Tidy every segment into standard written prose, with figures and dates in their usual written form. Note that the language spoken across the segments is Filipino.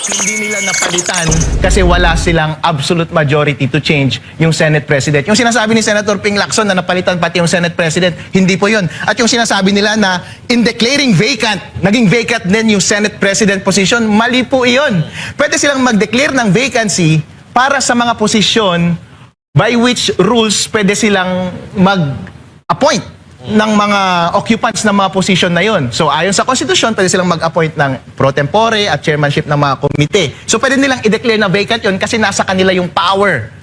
hindi nila napalitan kasi wala silang absolute majority to change yung Senate President. Yung sinasabi ni Senator Ping Lacson na napalitan pati yung Senate President, hindi po yun. At yung sinasabi nila na in declaring vacant, naging vacant din yung Senate President position, mali po iyon. Pwede silang mag-declare ng vacancy para sa mga posisyon by which rules pwede silang mag-appoint ng mga occupants ng mga position na yon. So ayon sa konstitusyon, pwede silang mag-appoint ng pro tempore at chairmanship ng mga komite. So pwede nilang i-declare na vacant yon kasi nasa kanila yung power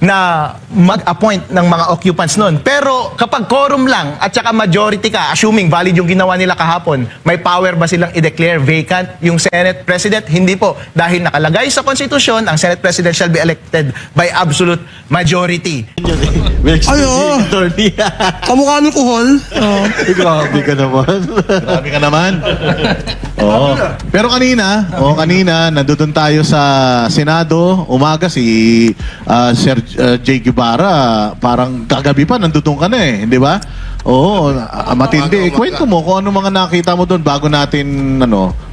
na mag-appoint ng mga occupants nun. Pero kapag quorum lang at saka majority ka, assuming valid yung ginawa nila kahapon, may power ba silang i-declare vacant yung Senate President? Hindi po. Dahil nakalagay sa konstitusyon, ang Senate President shall be elected by absolute majority. Ay, oo. Kamukha ng kuhol. Grabe ka naman. Grabe ka naman. Oo. Pero kanina, nandoon tayo sa Senado, umaga si Sir Jay Guevara, parang kagabi pa nandoon ka na eh, di ba? Oo, matindi. Kwento mo kung ano mga nakita mo doon bago natin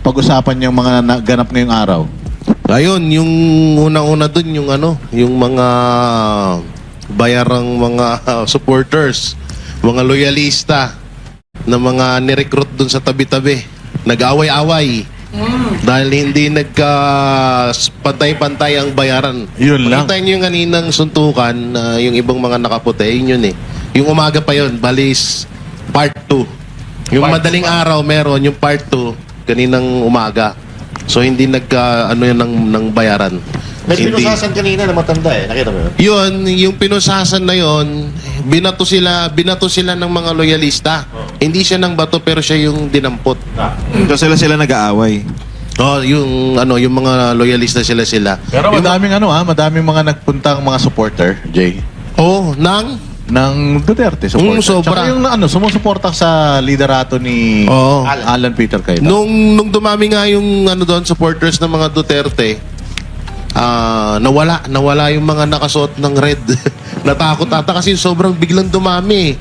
pag-usapan yung mga ganap ngayong araw. Ayun, yung unang-una doon, yung mga bayarang mga supporters, mga loyalista na mga nirecruit doon sa tabi-tabi. Nag-away-away. Dahil hindi nagka-pantay-pantay ang bayaran. Yun lang. Makita nyo yung kaninang suntukan, yung ibang mga nakaputi, yun eh. Yung umaga pa yun, balis part 2. Yung madaling araw meron, yung part 2, kaninang umaga. So hindi ng bayaran. May pinusasan kanina na matanda eh. Nakita mo yun? Yun, yung pinusasan na yun, binato sila ng mga loyalista. Hindi siya ng bato pero siya yung dinampot. So sila nag-aaway. Oh, yung mga loyalista sila. Pero madaming mga nagpuntang mga supporter, Jay. Oh, Ng Duterte supporter. Sobra. Tsaka yung sumusupporta sa liderato ni Oo. Alan Peter Cayetano. nung dumami nga yung doon supporters ng mga Duterte, nawala yung mga nakasuot ng red. Natakot ata kasi sobrang biglang dumami.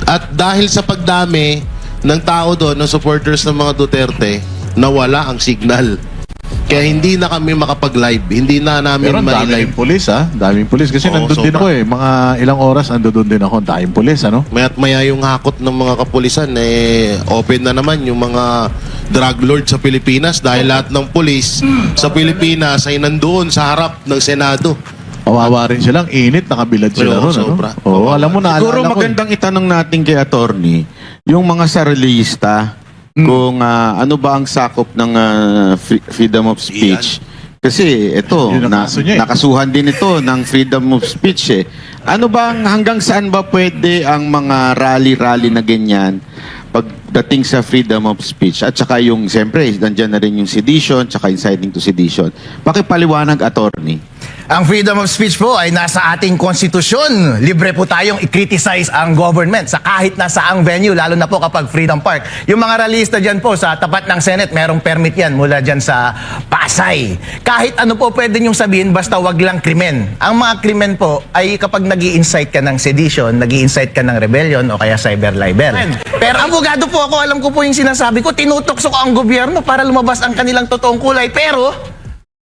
At dahil sa pagdami ng tao doon, ng supporters ng mga Duterte, nawala ang signal. Kaya hindi na kami makapag-live. Hindi na namin Pero daming ma-live. pulis daming pulis kasi Oo, nandun din sobra. ako eh. Mga ilang oras nandun din ako. Daming pulis Maya't maya yung hakot ng mga kapulisan, open na naman yung mga drug lord sa Pilipinas dahil lahat ng pulis sa Pilipinas ay nandoon sa harap ng Senado. Kawawa rin silang init, nakabilad sila Oo, ron. sobra. Oo, alam mo na, Siguro alala ko eh. magandang itanong natin kay attorney, yung mga sarlista, kung ano ba ang sakop ng freedom of speech. Kasi ito, Yun ang kaso niya eh. nakasuhan din ito ng freedom of speech eh. Ano bang, hanggang saan ba pwede ang mga rally-rally na ganyan pagdating sa freedom of speech? At saka yung, siyempre, nandiyan na rin yung sedition, saka inciting to sedition. Pakipaliwanag, attorney. Ang freedom of speech po ay nasa ating konstitusyon. Libre po tayong i-criticize ang government sa kahit na saang venue, lalo na po kapag Freedom Park. Yung mga rallyista dyan po sa tapat ng Senate, merong permit yan mula dyan sa Pasay. Kahit ano po pwede niyong sabihin, basta wag lang krimen. Ang mga krimen po ay kapag nag-i-incite ka ng sedition, nag-i-incite ka ng rebellion o kaya cyber libel. Pero abogado po ako, alam ko po yung sinasabi ko, tinutokso ko ang gobyerno para lumabas ang kanilang totoong kulay. Pero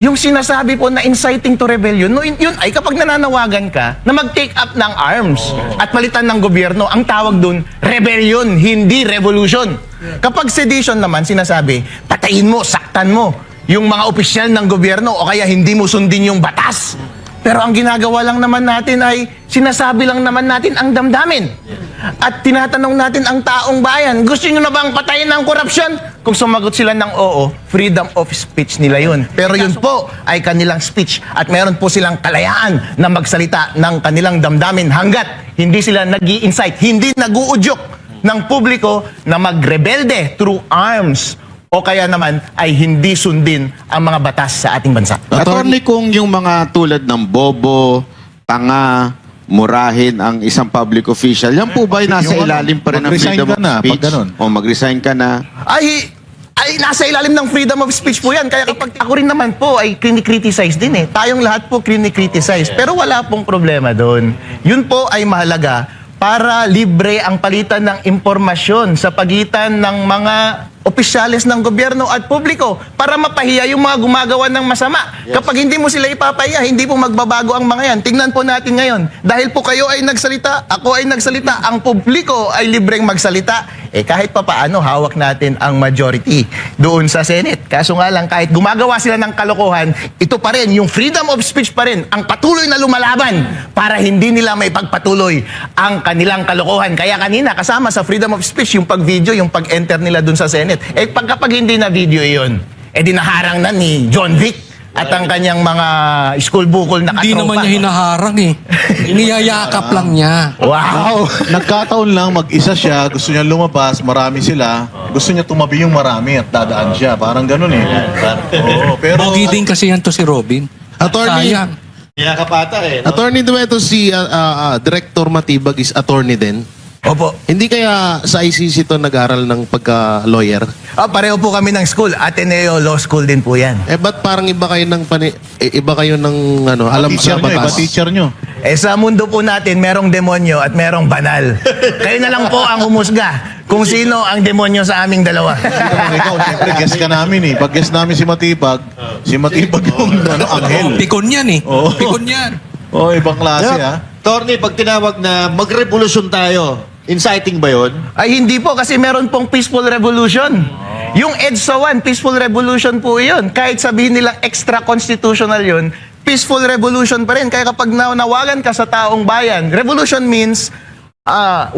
yung sinasabi po na inciting to rebellion, yun ay kapag nananawagan ka na mag-take up ng arms at palitan ng gobyerno, ang tawag dun, rebellion, hindi revolution. Kapag sedition naman, sinasabi, patayin mo, saktan mo yung mga opisyal ng gobyerno o kaya hindi mo sundin yung batas. Pero ang ginagawa lang naman natin ay sinasabi lang naman natin ang damdamin. At tinatanong natin ang taong bayan, gusto nyo na bang patayin ng korupsyon? Kung sumagot sila ng oo, freedom of speech nila yun. Pero yun po ay kanilang speech at meron po silang kalayaan na magsalita ng kanilang damdamin hanggat hindi sila nag-i-incite, hindi nag-uudyok ng publiko na magrebelde through arms o kaya naman ay hindi sundin ang mga batas sa ating bansa. Attorney, kung yung mga tulad ng bobo, tanga, murahin ang isang public official, yan po ba ay nasa ilalim pa rin ng mag-resign freedom ka of na, pag speech? ganun. O mag-resign ka na? Ay nasa ilalim ng freedom of speech po yan. Kaya kapag ako rin naman po ay criticize din eh. Tayong lahat po criticize. Pero wala pong problema doon. Yun po ay mahalaga para libre ang palitan ng impormasyon sa pagitan ng mga opisyales ng gobyerno at publiko para mapahiya yung mga gumagawa ng masama. Kapag hindi mo sila ipapahiya, hindi po magbabago ang mga yan. Tingnan po natin ngayon. Dahil po kayo ay nagsalita, ako ay nagsalita, ang publiko ay libreng magsalita, kahit pa paano hawak natin ang majority doon sa Senate. Kaso nga lang, kahit gumagawa sila ng kalokohan, ito pa rin, yung freedom of speech pa rin, ang patuloy na lumalaban para hindi nila may pagpatuloy ang kanilang kalokohan. Kaya kanina, kasama sa freedom of speech, yung pag-video, yung pag-enter nila doon sa Senate. Kapag hindi na video iyon, dinaharang na ni John Vic at ang kanyang mga school bukol na katropa. Hindi naman niya hinaharang eh. Niyayakap lang niya. Wow! Nagkataon lang, mag-isa siya, gusto niya lumabas, marami sila, gusto niya tumabi yung marami at dadaan siya. Parang ganun eh. Oo, pero... Pogi din kasi yan to si Robin. Attorney, Sayang. Kaya kapata eh. No? Attorney Dueto, si Director Matibag is attorney din. Opo. Hindi kaya sa ICC to nag-aral ng pagka-lawyer? Pareho po kami ng school. Ateneo Law School din po yan. Ba't parang iba kayo ng iba kayo ng alam teacher sa nyo, iba batas? teacher nyo. Sa mundo po natin, merong demonyo at merong banal. Kayo na lang po ang humusga kung sino ang demonyo sa aming dalawa. Hindi naman ikaw, siyempre guest ka namin eh. Pag guest namin si Matibag yung anghel. Pikon yan eh. Oo. Pikon yan. Oh, ibang klase ah. Torny, pag tinawag na magrevolusyon tayo, inciting ba yun? Ay hindi po kasi meron pong peaceful revolution. Yung EDSA 1, peaceful revolution po yun. Kahit sabihin nilang extra-constitutional yun, peaceful revolution pa rin. Kaya kapag nawagan ka sa taong bayan, revolution means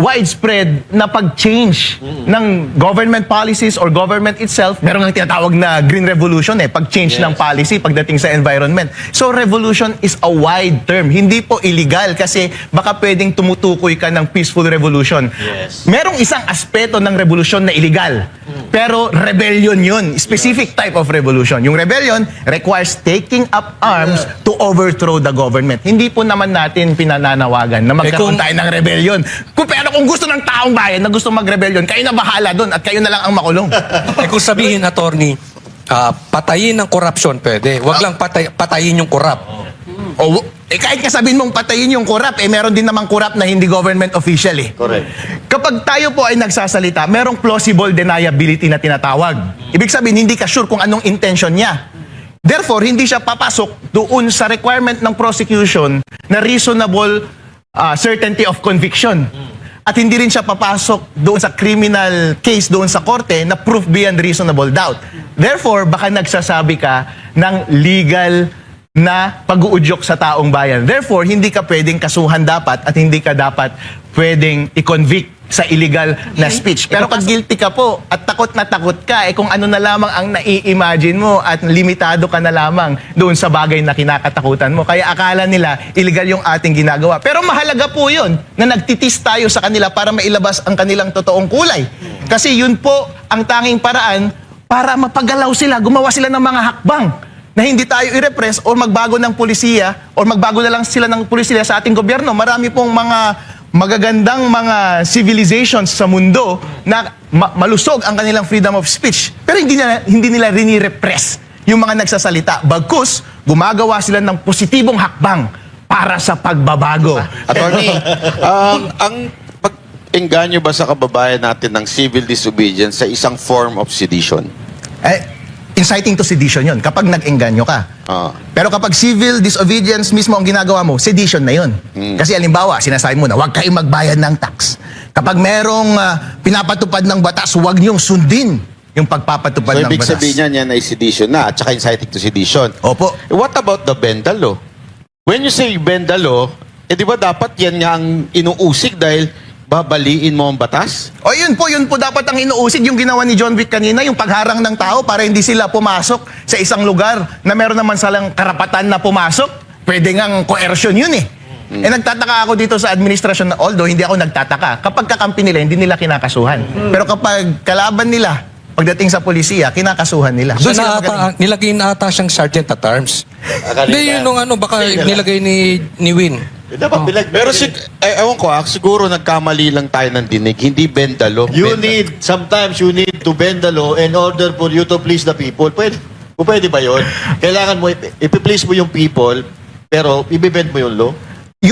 widespread na pag-change ng government policies or government itself. Meron nga tinatawag na green revolution pag-change ng policy pagdating sa environment. So revolution is a wide term. Hindi po illegal kasi baka pwedeng tumutukoy ka ng peaceful revolution. Yes. Merong isang aspeto ng revolution na illegal. Pero rebellion yun. Specific type of revolution. Yung rebellion requires taking up arms to overthrow the government. Hindi po naman natin pinananawagan na magkaroon kung- tayo ng rebellion. Pero kung gusto ng taong bayan na gusto mag-rebellion, kayo na bahala doon at kayo na lang ang makulong. Kung sabihin, attorney, patayin ng korupsyon pwede. Huwag lang patayin yung korap. O, kahit kasabihin mong patayin yung korap, meron din namang korap na hindi government official Correct. Kapag tayo po ay nagsasalita, merong plausible deniability na tinatawag. Ibig sabihin, hindi ka sure kung anong intention niya. Therefore, hindi siya papasok doon sa requirement ng prosecution na reasonable certainty of conviction. At hindi rin siya papasok doon sa criminal case doon sa korte na proof beyond reasonable doubt. Therefore, baka nagsasabi ka ng legal na pag-uudyok sa taong bayan. Therefore, hindi ka pwedeng kasuhan dapat at hindi ka dapat pwedeng i-convict sa illegal na speech. Pero pag guilty ka po at takot na takot ka, kung ano na lamang ang nai-imagine mo at limitado ka na lamang doon sa bagay na kinakatakutan mo. Kaya akala nila illegal yung ating ginagawa. Pero mahalaga po yun na nagtitis tayo sa kanila para mailabas ang kanilang totoong kulay. Kasi yun po ang tanging paraan para mapagalaw sila, gumawa sila ng mga hakbang na hindi tayo i-repress o magbago ng polisiya o magbago na lang sila ng polisiya sa ating gobyerno. Marami pong mga magagandang mga civilizations sa mundo na malusog ang kanilang freedom of speech. Pero hindi nila rini-repress yung mga nagsasalita. Bagkus, gumagawa sila ng positibong hakbang para sa pagbabago. Attorney, ang pag-engganyo ba sa kababayan natin ng civil disobedience sa isang form of sedition? Inciting to sedition yun, kapag nag-engganyo ka. Pero kapag civil disobedience mismo ang ginagawa mo, sedition na yun. Kasi alimbawa, sinasabi mo na huwag kayong magbayad ng tax. Kapag merong pinapatupad ng batas, huwag niyong sundin yung pagpapatupad So, ng ibig batas. sabihin niyan ay sedition na at saka inciting to sedition. Opo. What about the Benda Law? When you say Benda Law, di ba dapat yan nga ang inuusig dahil babaliin mo ang batas? O yun po dapat ang inuusig yung ginawa ni John Vic kanina, yung pagharang ng tao para hindi sila pumasok sa isang lugar na meron naman silang karapatan na pumasok. Pwede ngang coercion yun nagtataka ako dito sa administrasyon, although hindi ako nagtataka. Kapag kakampi nila, hindi nila kinakasuhan. Pero kapag kalaban nila, pagdating sa polisiya, kinakasuhan nila. Doon sila magaling. Nilagay na ata siyang sergeant at arms. Kanina. Hindi, yun nung baka nilagay ni Win. Dapat Pero ewan ko siguro nagkamali lang tayo ng dinig. Hindi Benda Law. sometimes you need to bend the law in order for you to please the people. Pwede ba yun? Kailangan mo, ipiplease mo yung people, pero ibibend mo yung law?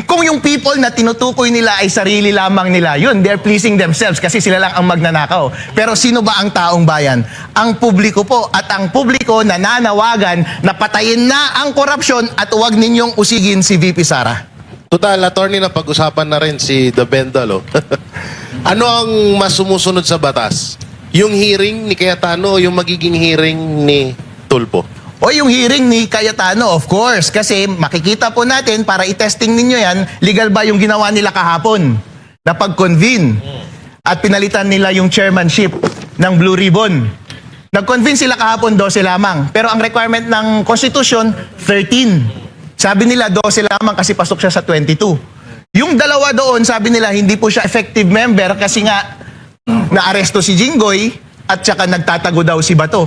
kung yung people na tinutukoy nila ay sarili lamang nila, yun, they're pleasing themselves kasi sila lang ang magnanakaw. Pero sino ba ang taong bayan? Ang publiko po. At ang publiko nananawagan na patayin na ang korupsyon at huwag ninyong usigin si VP Sara. Total, attorney, na pag-usapan na rin si The Bendalo. Ano ang mas sumusunod sa batas? Yung hearing ni Cayetano o yung magiging hearing ni Tulfo? O yung hearing ni Cayetano, of course. Kasi makikita po natin, para i-testing ninyo yan, legal ba yung ginawa nila kahapon na pag-convene at pinalitan nila yung chairmanship ng Blue Ribbon. Nag-convene sila kahapon, 12 lamang. Pero ang requirement ng Constitution, 13. Sabi nila 12 lamang kasi pasok siya sa 22. Yung dalawa doon, sabi nila hindi po siya effective member kasi nga naaresto si Jinggoy at saka nagtatago daw si Bato.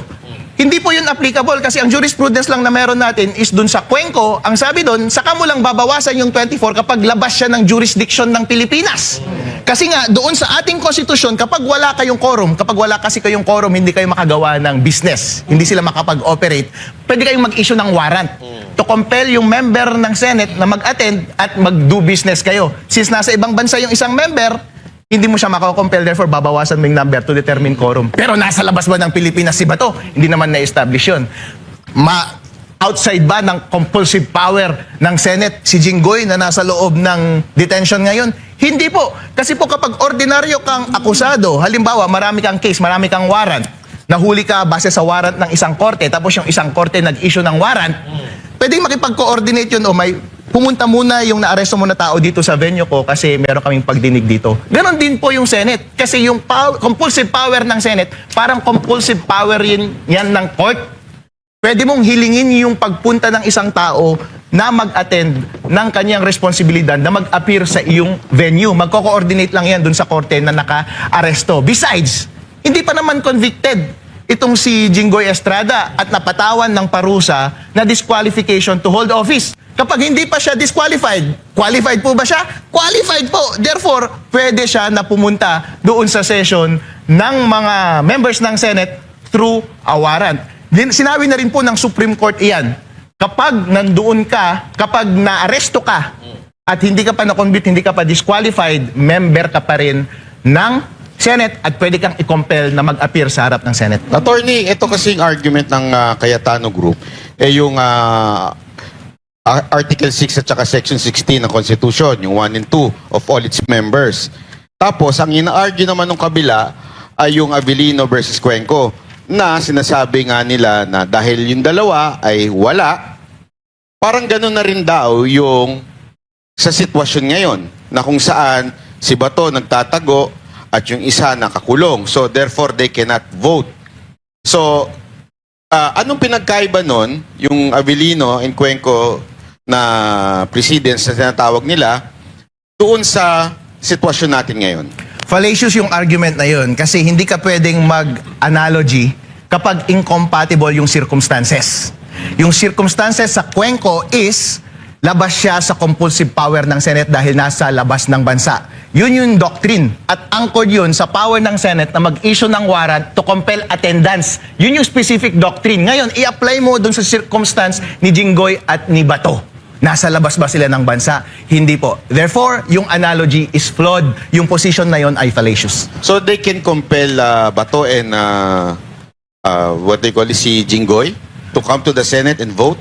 Hindi po yun applicable kasi ang jurisprudence lang na meron natin is dun sa Cuenco. Ang sabi dun, saka mo lang babawasan yung 24 kapag labas siya ng jurisdiction ng Pilipinas. Kasi nga, doon sa ating konstitusyon, kapag wala kayong quorum, hindi kayo makagawa ng business. Hindi sila makapag-operate. Pwede kayong mag-issue ng warrant to compel yung member ng Senate na mag-attend at mag-do business kayo. Since nasa ibang bansa yung isang member, hindi mo siya makakompel, therefore babawasan mo yung number to determine quorum. Pero nasa labas ba ng Pilipinas si Bato? Hindi naman na-establish yun. Outside ba ng compulsive power ng Senate si Jinggoy na nasa loob ng detention ngayon? Hindi po. Kasi po kapag ordinaryo kang akusado, halimbawa marami kang case, marami kang warrant, nahuli ka base sa warrant ng isang korte, tapos yung isang korte nag-issue ng warrant, pwedeng makipag-coordinate yun o may pumunta muna yung naaresto mo na tao dito sa venue ko kasi meron kaming pagdinig dito. Ganon din po yung Senate. Kasi yung compulsive power ng Senate, parang compulsive power yan ng court. Pwede mong hilingin yung pagpunta ng isang tao na mag-attend ng kanyang responsibilidad na mag-appear sa iyong venue. Magko-coordinate lang yan dun sa korte na naka-aresto. Besides, hindi pa naman convicted itong si Jinggoy Estrada at napatawan ng parusa na disqualification to hold office. Kapag hindi pa siya disqualified, qualified po ba siya? Qualified po. Therefore, pwede siya na pumunta doon sa session ng mga members ng Senate through a warrant. Sinabi na rin po ng Supreme Court iyan. Kapag nandoon ka, kapag naaresto ka at hindi ka pa na-convict, hindi ka pa disqualified, member ka pa rin ng Senate at pwede kang i-compel na mag-appear sa harap ng Senate. Attorney, ito kasing argument ng Cayetano Group, yung Article 6 at saka Section 16 ng Constitution, yung 1 and 2 of all its members. Tapos, ang ina-argue naman ng kabila ay yung Avellino versus Cuenco na sinasabi nga nila na dahil yung dalawa ay wala, parang gano'n na rin daw yung sa sitwasyon ngayon na kung saan si Bato nagtatago at yung isa nakakulong. So, therefore, they cannot vote. So, anong pinagkaiba nun, yung Avellino and Cuenco na precedents na tinatawag nila, doon sa sitwasyon natin ngayon? Fallacious yung argument na yun kasi hindi ka pwedeng mag-analogy kapag incompatible yung circumstances. Yung circumstances sa Cuenco is labas siya sa compulsive power ng Senate dahil nasa labas ng bansa. Yun yung doctrine. At anchored yun sa power ng Senate na mag-issue ng warrant to compel attendance. Yun yung specific doctrine. Ngayon, i-apply mo dun sa circumstance ni Jinggoy at ni Bato. Nasa labas ba sila ng bansa? Hindi po. Therefore, yung analogy is flawed. Yung position na yun ay fallacious. So, they can compel Bato and what they call si Jinggoy to come to the Senate and vote?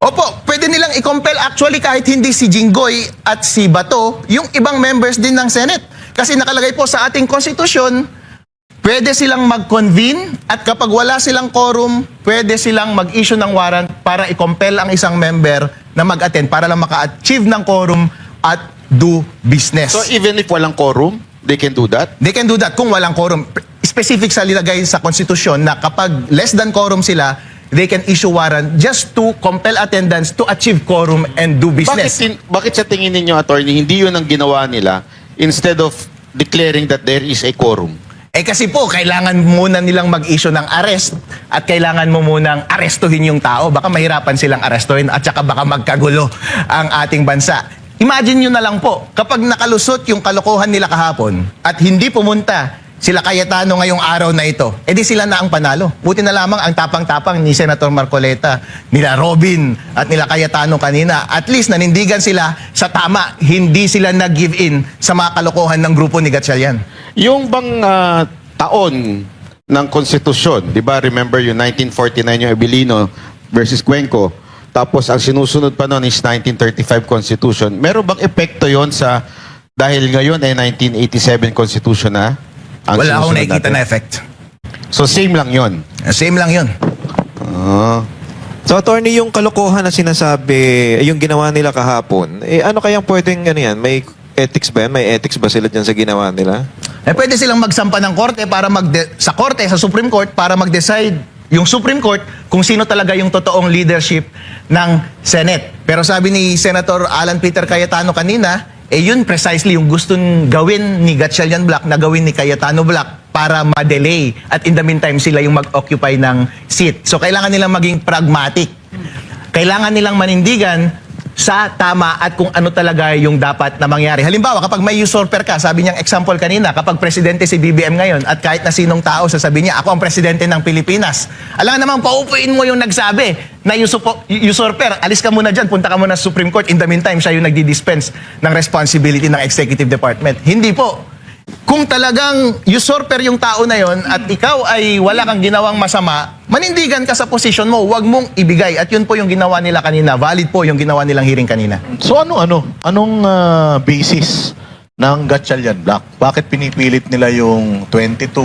Opo, pwede nilang i-compel actually kahit hindi si Jinggoy at si Bato, yung ibang members din ng Senate. Kasi nakalagay po sa ating konstitusyon, pwede silang mag-convene at kapag wala silang quorum, pwede silang mag-issue ng warrant para i-compel ang isang member na mag-attend para lang maka-achieve ng quorum at do business. So, even if walang quorum, they can do that? They can do that kung walang quorum. Specific sa nilagay sa konstitusyon na kapag less than quorum sila, they can issue warrant just to compel attendance to achieve quorum and do business. Bakit sa tingin ninyo, attorney, hindi yun ang ginawa nila instead of declaring that there is a quorum? Eh kasi po, kailangan muna nilang mag-issue ng arrest at kailangan mo munang arestuhin yung tao. Baka mahirapan silang arestuhin at saka baka magkagulo ang ating bansa. Imagine nyo na lang po, kapag nakalusot yung kalokohan nila kahapon at hindi pumunta sila Cayetano ngayong araw na ito, edi sila na ang panalo. Buti na lamang ang tapang-tapang ni Senator Marcoleta, nila Robin at nila Cayetano kanina. At least nanindigan sila sa tama, hindi sila nag-give in sa mga kalokohan ng grupo ni Gatchalian. Yung bang taon ng konstitusyon, di ba? Remember yung 1949 yung Abilino versus Cuenco. Tapos ang sinusunod pa noon is 1935 Constitution. Meron bang epekto yon sa, dahil ngayon ay 1987 Constitution na? Ang Wala akong sinusunod nakikita natin? na effect. So same lang yon. Same lang yun. So, attorney, yung kalokohan na sinasabi, yung ginawa nila kahapon, ano kayang pwedeng, may ethics ba yan? May ethics ba sila dyan sa ginawa nila? Pwede silang magsampa ng korte para sa Supreme Court para mag-decide yung Supreme Court kung sino talaga yung totoong leadership ng Senate. Pero sabi ni Senator Alan Peter Cayetano kanina, yun precisely yung gustong gawin ni Gatchalian Black na gawin ni Cayetano Black para ma-delay at in the meantime sila yung mag-occupy ng seat. So kailangan nilang maging pragmatic. Kailangan nilang manindigan sa tama at kung ano talaga yung dapat na mangyari. Halimbawa, kapag may usurper ka, sabi niyang example kanina, kapag presidente si BBM ngayon at kahit na sinong tao sasabihin niya, ako ang presidente ng Pilipinas. Alam naman, paupuin mo yung nagsabi na usurper, alis ka muna dyan, punta ka muna sa Supreme Court. In the meantime, siya yung nagdi-dispense ng responsibility ng Executive Department. Hindi po. Kung talagang usurper yung tao na yon at ikaw ay wala kang ginawang masama, manindigan ka sa posisyon mo, huwag mong ibigay. At yun po yung ginawa nila kanina. Valid po yung ginawa nilang hearing kanina. So anong basis ng Gatchalian Black? Bakit pinipilit nila yung 22,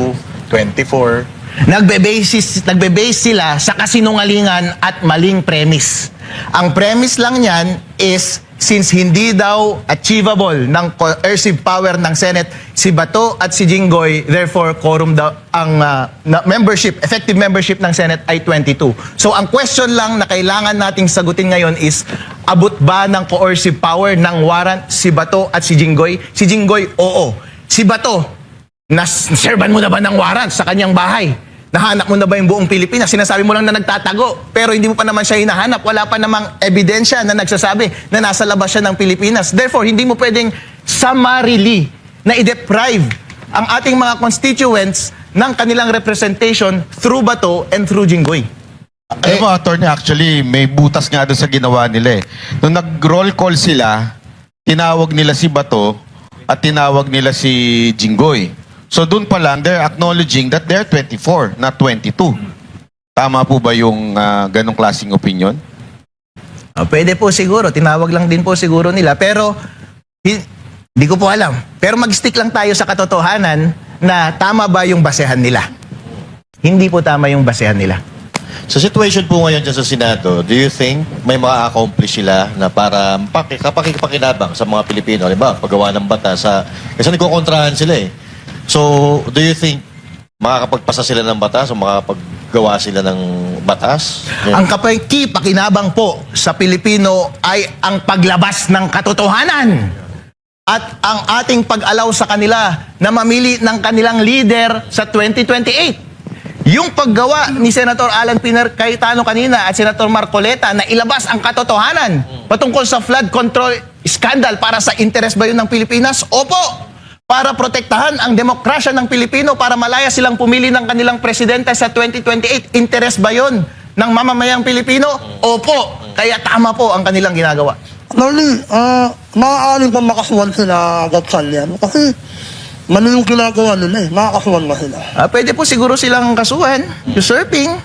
24? Nagbe-base sila sa kasinungalingan at maling premise. Ang premise lang niyan is since hindi daw achievable ng coercive power ng Senate si Bato at si Jinggoy, therefore quorum daw ang effective membership ng Senate ay 22. So ang question lang na kailangan nating sagutin ngayon is abot ba ng coercive power ng warrant si Bato at si Jinggoy? Si Jinggoy, oo. Si Bato, serban mo na ba ng warrant sa kanyang bahay? Nahanap mo na ba yung buong Pilipinas? Sinasabi mo lang na nagtatago, pero hindi mo pa naman siya hinahanap. Wala pa namang ebidensya na nagsasabi na nasa labas siya ng Pilipinas. Therefore, hindi mo pwedeng summarily na i-deprive ang ating mga constituents ng kanilang representation through Bato and through Jinggoy. Alam mo, attorney, actually, may butas nga doon sa ginawa nila eh. Nung nag-roll call sila, tinawag nila si Bato at tinawag nila si Jinggoy. So doon pa lang, they're acknowledging that they're 24, not 22. Tama po ba yung ganong klaseng opinion? Pwede po siguro. Tinawag lang din po siguro nila. Pero, hindi ko po alam. Pero mag-stick lang tayo sa katotohanan na tama ba yung basehan nila. Hindi po tama yung basehan nila. Sa situation po ngayon dyan sa Senado, do you think may ma-accomplish sila na para kapakipakinabang sa mga Pilipino? Halimbawa, paggawa ng batas kasi nagkukontrahan sila eh. So, do you think makakapagpasa sila ng batas o makakapaggawa sila ng batas? Ang pakinabang po sa Pilipino ay ang paglabas ng katotohanan at ang ating pag-alaw sa kanila na mamili ng kanilang leader sa 2028. Yung paggawa ni Senator Alan Peter Cayetano kanina at Senator Marcoleta na ilabas ang katotohanan patungkol sa flood control scandal para sa interes ba yun ng Pilipinas? Opo! Para protektahan ang demokrasya ng Pilipino, para malaya silang pumili ng kanilang presidente sa 2028. Interes ba yun ng mamamayang Pilipino? Opo. Kaya tama po ang kanilang ginagawa. Normally, maaaring pa makasuhan sila Gatchalian kasi mali yung ginagawa nila eh. Makakasuhan ba sila? Pwede po siguro silang kasuhan, usurping.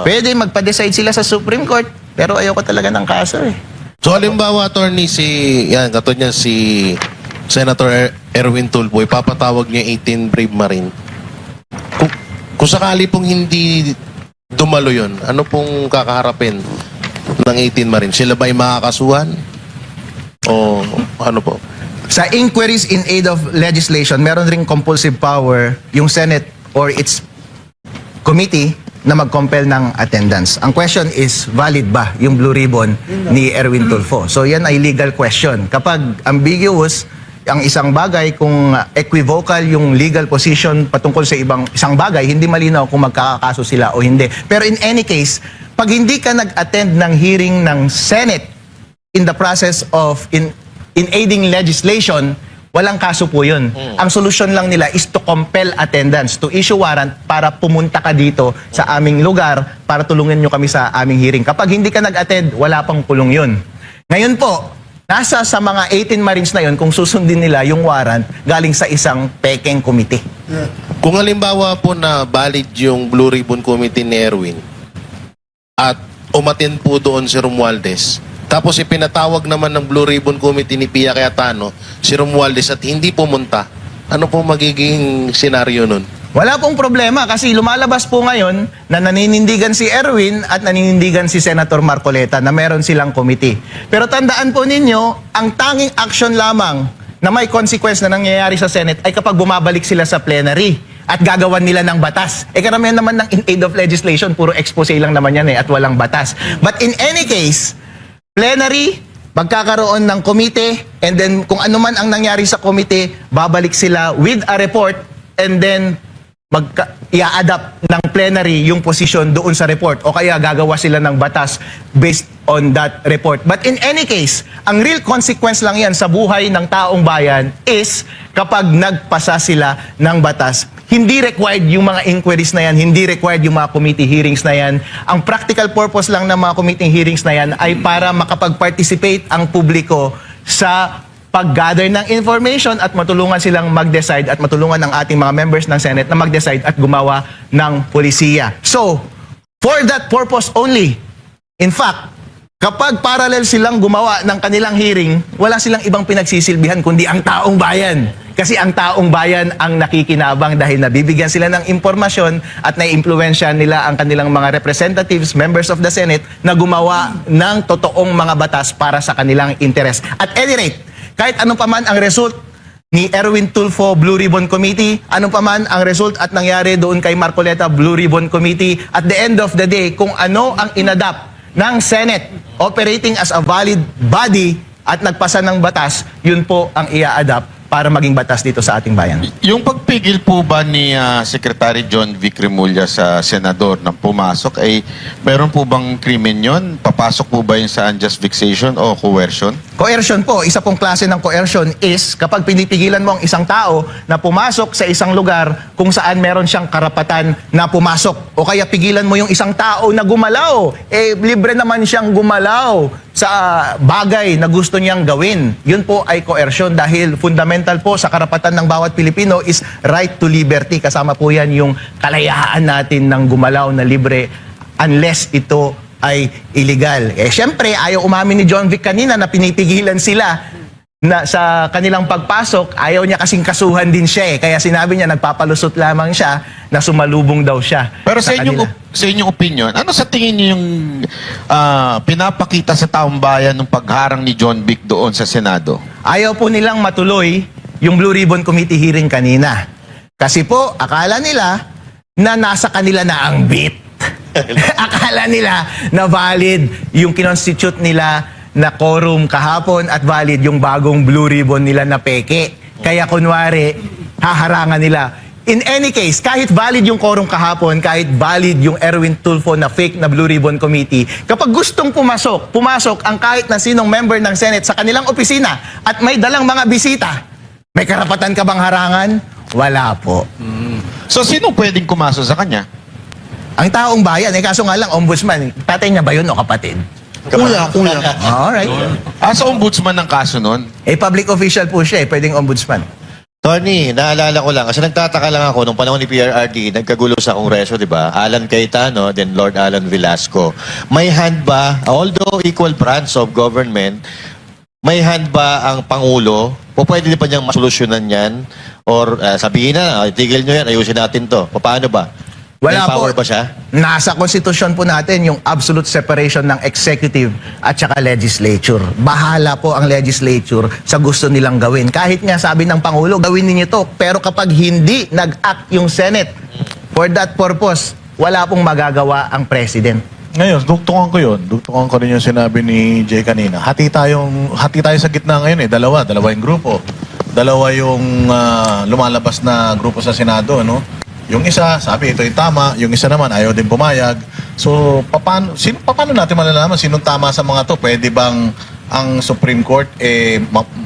Pwede magpa-decide sila sa Supreme Court, pero ayoko talaga ng kaso eh. So, halimbawa, attorney, katulad niya si Senator Erwin Tulfo, ipapatawag niya 18 Brave Marine. Kung sakali pong hindi dumalo yun, ano pong kakaharapin ng 18 Marine? Sila ba ay makakasuhan? O ano po? Sa inquiries in aid of legislation, meron ring compulsive power yung Senate or its committee na mag-compel ng attendance. Ang question is, valid ba yung blue ribbon ni Erwin Tulfo? So yan ay legal question. Kapag ambiguous ang isang bagay, kung equivocal yung legal position patungkol sa isang bagay, hindi malinaw kung magkakakaso sila o hindi. Pero in any case, pag hindi ka nag-attend ng hearing ng Senate in the process of in aiding legislation, walang kaso po yun. Ang solusyon lang nila is to compel attendance, to issue warrant para pumunta ka dito sa aming lugar para tulungan nyo kami sa aming hearing. Kapag hindi ka nag-attend, wala pang kulong yun. Ngayon po, nasa sa mga 18 Marines na yun kung susundin nila yung warrant galing sa isang pekeng committee. Kung halimbawa po na valid yung Blue Ribbon Committee ni Erwin at umatin po doon si Romualdez, tapos ipinatawag naman ng Blue Ribbon Committee ni Pia Cayetano si Romualdez at hindi pumunta, ano po magiging senaryo nun? Wala pong problema kasi lumalabas po ngayon na naninindigan si Erwin at naninindigan si Senator Marcoleta na meron silang committee. Pero tandaan po ninyo, ang tanging action lamang na may consequence na nangyayari sa Senate ay kapag bumabalik sila sa plenary at gagawan nila ng batas. Karamihan naman ng in aid of legislation, puro expose lang naman yan at walang batas. But in any case, plenary, magkakaroon ng komite, and then kung ano man ang nangyari sa komite, babalik sila with a report, and then i-adapt ng plenary yung position doon sa report, o kaya gagawa sila ng batas based on that report. But in any case, ang real consequence lang yan sa buhay ng taong bayan is kapag nagpasa sila ng batas, hindi required yung mga inquiries na yan, hindi required yung mga committee hearings na yan. Ang practical purpose lang ng mga committee hearings na yan ay para makapag-participate ang publiko sa pag-gather ng information at matulungan silang mag-decide at matulungan ng ating mga members ng Senate na mag-decide at gumawa ng polisiya. So, for that purpose only, in fact, kapag parallel silang gumawa ng kanilang hearing, wala silang ibang pinagsisilbihan kundi ang taong bayan. Kasi ang taong bayan ang nakikinabang dahil nabibigyan sila ng impormasyon at naiimpluwensya nila ang kanilang mga representatives, members of the Senate, na gumawa ng totoong mga batas para sa kanilang interes. At any rate, kahit anong paman ang result ni Erwin Tulfo Blue Ribbon Committee, anong paman ang result at nangyari doon kay Marcoleta Blue Ribbon Committee, at the end of the day, kung ano ang inadapt ng Senate operating as a valid body at nagpasa ng batas, yun po ang ia-adapt para maging batas dito sa ating bayan. Yung pagpigil po ba ni Secretary John Vic Remulla sa senador na pumasok, ay meron po bang krimen yon? Papasok po ba yung sa unjust vexation o coercion? Coercion po, isa pong klase ng coercion is kapag pinipigilan mo ang isang tao na pumasok sa isang lugar kung saan meron siyang karapatan na pumasok. O kaya pigilan mo yung isang tao na gumalaw. Libre naman siyang gumalaw sa bagay na gusto niyang gawin. Yun po ay coercion dahil fundamental po sa karapatan ng bawat Pilipino is right to liberty. Kasama po yan yung kalayaan natin ng gumalaw na libre unless ito ay illegal. Siyempre, ayaw umamin ni John Vic kanina na pinipigilan sila na sa kanilang pagpasok. Ayaw niya kasing kasuhan din siya Kaya sinabi niya, nagpapalusot lamang siya na sumalubong daw siya. Pero sa kanila. inyong opinion, ano sa tingin niyo yung pinapakita sa taong bayan ng pagharang ni John Vic doon sa Senado? Ayaw po nilang matuloy yung Blue Ribbon Committee hearing kanina. Kasi po, akala nila na nasa kanila na ang beat. Akala nila na valid yung kinonstitute nila na quorum kahapon at valid yung bagong Blue Ribbon nila na peke. Kaya kunwari, haharangan nila. In any case, kahit valid yung quorum kahapon, kahit valid yung Erwin Tulfo na fake na Blue Ribbon Committee, kapag gustong pumasok ang kahit na sinong member ng Senate sa kanilang opisina at may dalang mga bisita, may karapatan ka bang harangan? Wala po. So, sino pwedeng kumaso sa kanya? Ang taong bayan, kaso nga lang, ombudsman, tatay niya ba yun o kapatid? Kuya. Alright. Sa ombudsman ng kaso nun? Public official po siya, pwedeng ombudsman. Tony, naalala ko lang, kasi nagtataka lang ako, nung panahon ni PRRD, nagkagulo sa Kongreso, di ba? Alan Cayetano, then Lord Alan Velasco. May hand ba, although equal branch of government, may hand ba ang Pangulo? O pwede pa niyang masolusyonan yan? Or sabihin na, itigil nyo yan, ayusin natin to. Paano ba? Wala May power po. ba siya? Nasa konstitusyon po natin yung absolute separation ng executive at saka legislature. Bahala po ang legislature sa gusto nilang gawin. Kahit nga sabi ng Pangulo, gawin ninyo to. Pero kapag hindi nag-act yung Senate for that purpose, wala pong magagawa ang President. Ngayon, dugtungan ko yun. Dugtungan ko rin yung sinabi ni Jay kanina. Hati tayo sa gitna ngayon Dalawa yung grupo. Dalawa yung lumalabas na grupo sa Senado, no? Yung isa, sabi ito yung tama, yung isa naman ayaw din pumayag. So, paano natin malalaman sinong tama sa mga to? Pwede bang ang Supreme Court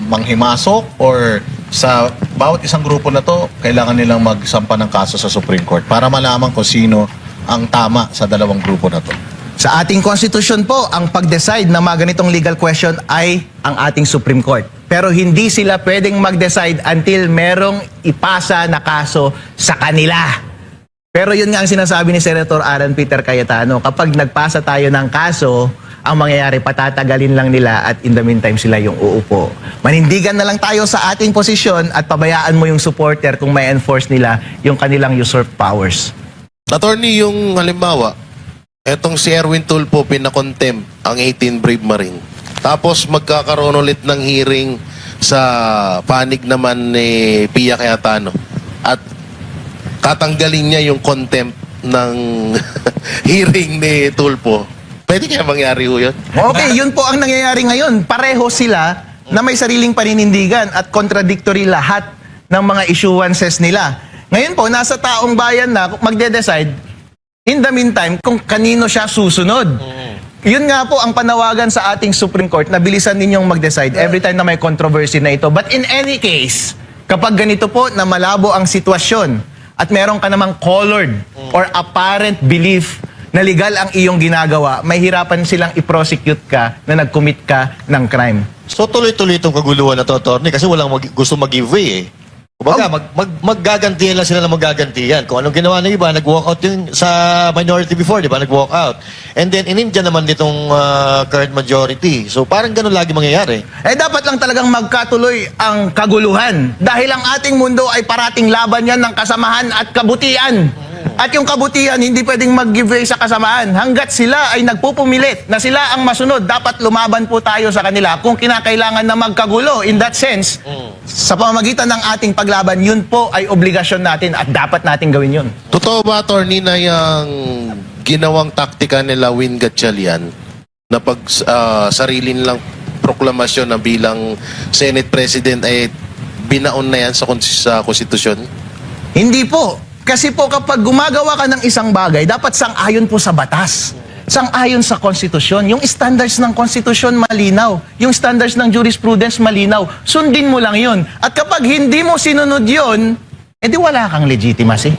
manghimasok or sa bawat isang grupo na to, kailangan nilang magsampa ng kaso sa Supreme Court para malaman kung sino ang tama sa dalawang grupo na to. Sa ating konstitusyon po, ang pag-decide ng mga ganitong legal question ay ang ating Supreme Court. Pero hindi sila pwedeng mag-decide until merong ipasa na kaso sa kanila. Pero yun nga ang sinasabi ni Senator Aaron Peter Cayetano, kapag nagpasa tayo ng kaso, ang mangyayari patatagalin lang nila at in the meantime sila yung uupo. Manindigan na lang tayo sa ating posisyon at pabayaan mo yung supporter kung may enforce nila yung kanilang usurped powers. Attorney, yung halimbawa, etong si Erwin Tulfo pinakontempt ang 18 Brave Marine. Tapos magkakaroon ulit ng hearing sa panig naman ni Pia Cayetano. At tatanggalin niya yung contempt ng hearing ni Tulfo. Pwede kaya mangyari ho yun? Okay, yun po ang nangyayari ngayon. Pareho sila na may sariling paninindigan at contradictory lahat ng mga issuances nila. Ngayon po, nasa taong bayan na magde-decide, in the meantime, kung kanino siya susunod. Yun nga po ang panawagan sa ating Supreme Court na bilisan ninyong mag-decide every time na may controversy na ito. But in any case, kapag ganito po na malabo ang sitwasyon at meron ka namang colored or apparent belief na legal ang iyong ginagawa, may hirapan silang i-prosecute ka na nag-commit ka ng crime. So tuloy-tuloy itong kaguluhan na to, attorney, kasi walang gusto mag-giveaway eh. Kumbaga, maggagantihan lang sila na maggagantihan. Kung anong ginawa ng iba, nag-walk out yung sa minority before, di ba? Nag-walk out. And then, inindihan naman nitong current majority. So, parang ganun lagi mangyayari. Eh dapat lang talagang magkatuloy ang kaguluhan. Dahil ang ating mundo ay parating laban yan ng kasamahan at kabutihan. At yung kabutihan, hindi pwedeng mag-give way sa kasamaan. Hanggat sila ay nagpupumilit na sila ang masunod, dapat lumaban po tayo sa kanila kung kinakailangan na magkagulo. In that sense, sa pamamagitan ng ating paglaban, yun po ay obligasyon natin at dapat natin gawin yun. Totoo ba, attorney, na yung ginawang taktika nila Win Gatchalian na pag sarili nilang proklamasyon na bilang Senate President ay binaon na yan sa konstitusyon? Hindi po. Kasi po kapag gumagawa ka ng isang bagay, dapat sang-ayon po sa batas. Sang-ayon sa konstitusyon. Yung standards ng konstitusyon malinaw. Yung standards ng jurisprudence malinaw. Sundin mo lang yun. At kapag hindi mo sinunod yun, edi wala kang legitimacy.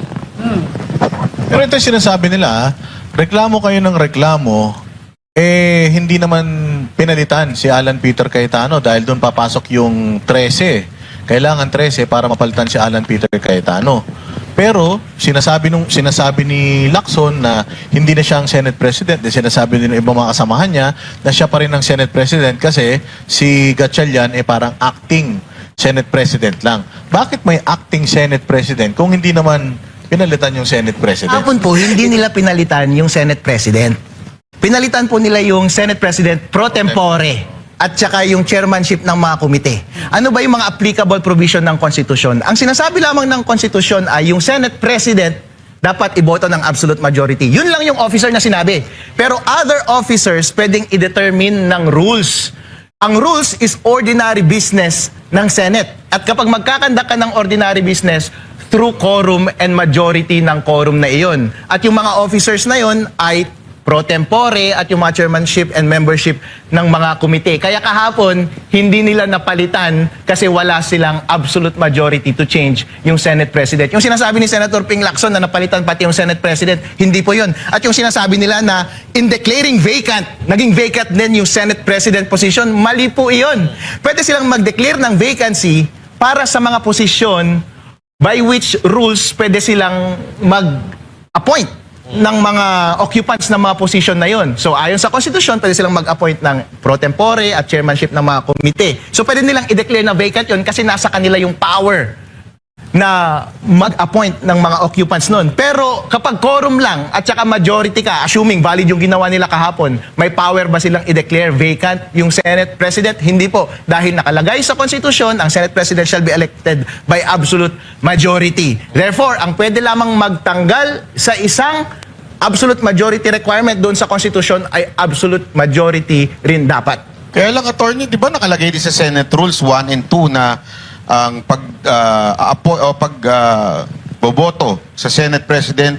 Pero ito yung sinasabi nila, reklamo kayo ng reklamo, hindi naman pinalitan si Alan Peter Cayetano dahil doon papasok yung 13. Kailangan 13 para mapalitan si Alan Peter Cayetano. Pero sinasabi ni Lacson na hindi na siya ang Senate President. Sinasabi din ng ibang mga kasamahan niya na siya pa rin ang Senate President kasi si Gatchalian parang acting Senate President lang. Bakit may acting Senate President kung hindi naman pinalitan yung Senate President? Hapon po, hindi nila pinalitan yung Senate President. Pinalitan po nila yung Senate President pro tempore at saka yung chairmanship ng mga komite. Ano ba yung mga applicable provision ng konstitusyon? Ang sinasabi lamang ng konstitusyon ay yung Senate President dapat iboto ng absolute majority. Yun lang yung officer na sinabi. Pero other officers pwedeng i-determine ng rules. Ang rules is ordinary business ng Senate. At kapag magkakandak ka ng ordinary business, through quorum and majority ng quorum na iyon. At yung mga officers na iyon ay pro tempore at yung mga chairmanship and membership ng mga komite. Kaya kahapon, hindi nila napalitan kasi wala silang absolute majority to change yung Senate President. Yung sinasabi ni Senator Ping Lacson na napalitan pati yung Senate President, hindi po yun. At yung sinasabi nila na in declaring vacant, naging vacant din yung Senate President position, mali po iyon. Pwede silang mag-declare ng vacancy para sa mga posisyon by which rules pwede silang mag-appoint ng mga occupants ng mga position na yon. So ayon sa konstitusyon, pwede silang mag-appoint ng pro tempore at chairmanship ng mga komite. So pwede nilang i-declare na vacant yon kasi nasa kanila yung power na mag-appoint ng mga occupants nun. Pero kapag quorum lang at saka majority ka, assuming valid yung ginawa nila kahapon, may power ba silang i-declare vacant yung Senate President? Hindi po. Dahil nakalagay sa konstitusyon, ang Senate President shall be elected by absolute majority. Therefore, ang pwede lamang magtanggal sa isang absolute majority requirement doon sa konstitusyon ay absolute majority rin dapat. Kaya lang, attorney, di ba nakalagay din sa Senate Rules 1 and 2 na ang boboto sa Senate President,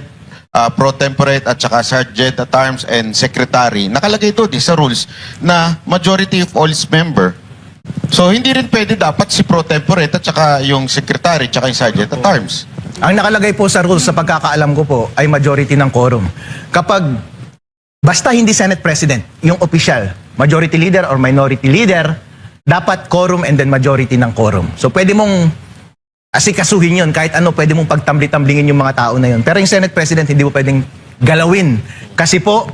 pro tempore at saka Sergeant at Arms and Secretary, nakalagay ito sa rules na majority of all is member. So, hindi rin pwede dapat si pro tempore at saka yung secretary at saka yung sergeant at arms. Ang nakalagay po sa rules sa pagkakaalam ko po ay majority ng quorum. Kapag basta hindi Senate President, yung official, majority leader or minority leader, dapat quorum and then majority ng quorum. So pwede mong asikasuhin yun, kahit ano, pwede mong pagtambli-tamblingin yung mga tao na yun. Pero yung Senate President, hindi mo pwedeng galawin. Kasi po,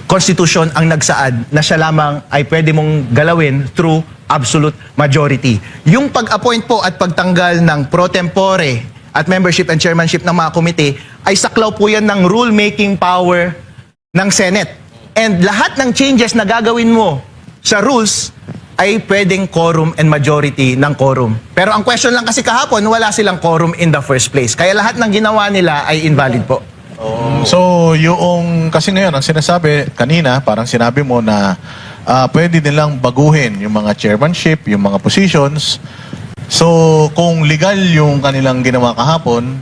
Constitution ang nagsaad na siya lamang ay pwede mong galawin through absolute majority. Yung pag-appoint po at pagtanggal ng pro tempore at membership and chairmanship ng mga komite ay saklaw po yan ng rule-making power ng Senate. And lahat ng changes na gagawin mo sa rules ay pwedeng quorum and majority ng quorum. Pero ang question lang kasi kahapon, wala silang quorum in the first place. Kaya lahat ng ginawa nila ay invalid po. So, yung kasi ngayon, ang sinasabi kanina, parang sinabi mo na pwede nilang baguhin yung mga chairmanship, yung mga positions. So, kung legal yung kanilang ginawa kahapon,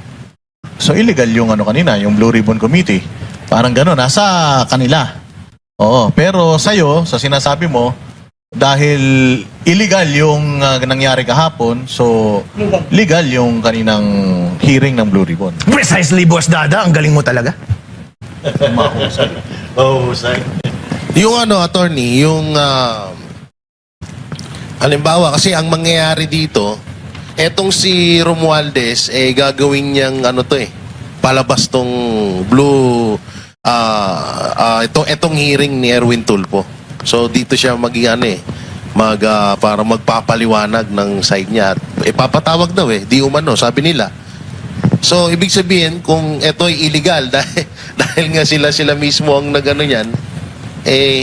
so illegal yung ano kanina, yung Blue Ribbon Committee. Parang gano'n, nasa kanila. Oo, pero sa'yo, sa sinasabi mo, dahil illegal yung nangyari kahapon, so legal yung kaninang hearing ng Blue Ribbon. Precisely, Boss Dada. Ang galing mo talaga. Yung attorney, yung halimbawa, kasi ang mangyayari dito, etong si Romualdez, gagawin niyang palabas tong blue, etong hearing ni Erwin Tulfo. So dito siya para magpapaliwanag ng side niya. At ipapatawag daw di umano, sabi nila. So ibig sabihin, kung ito ay illegal, dahil nga sila mismo ang nagano niyan,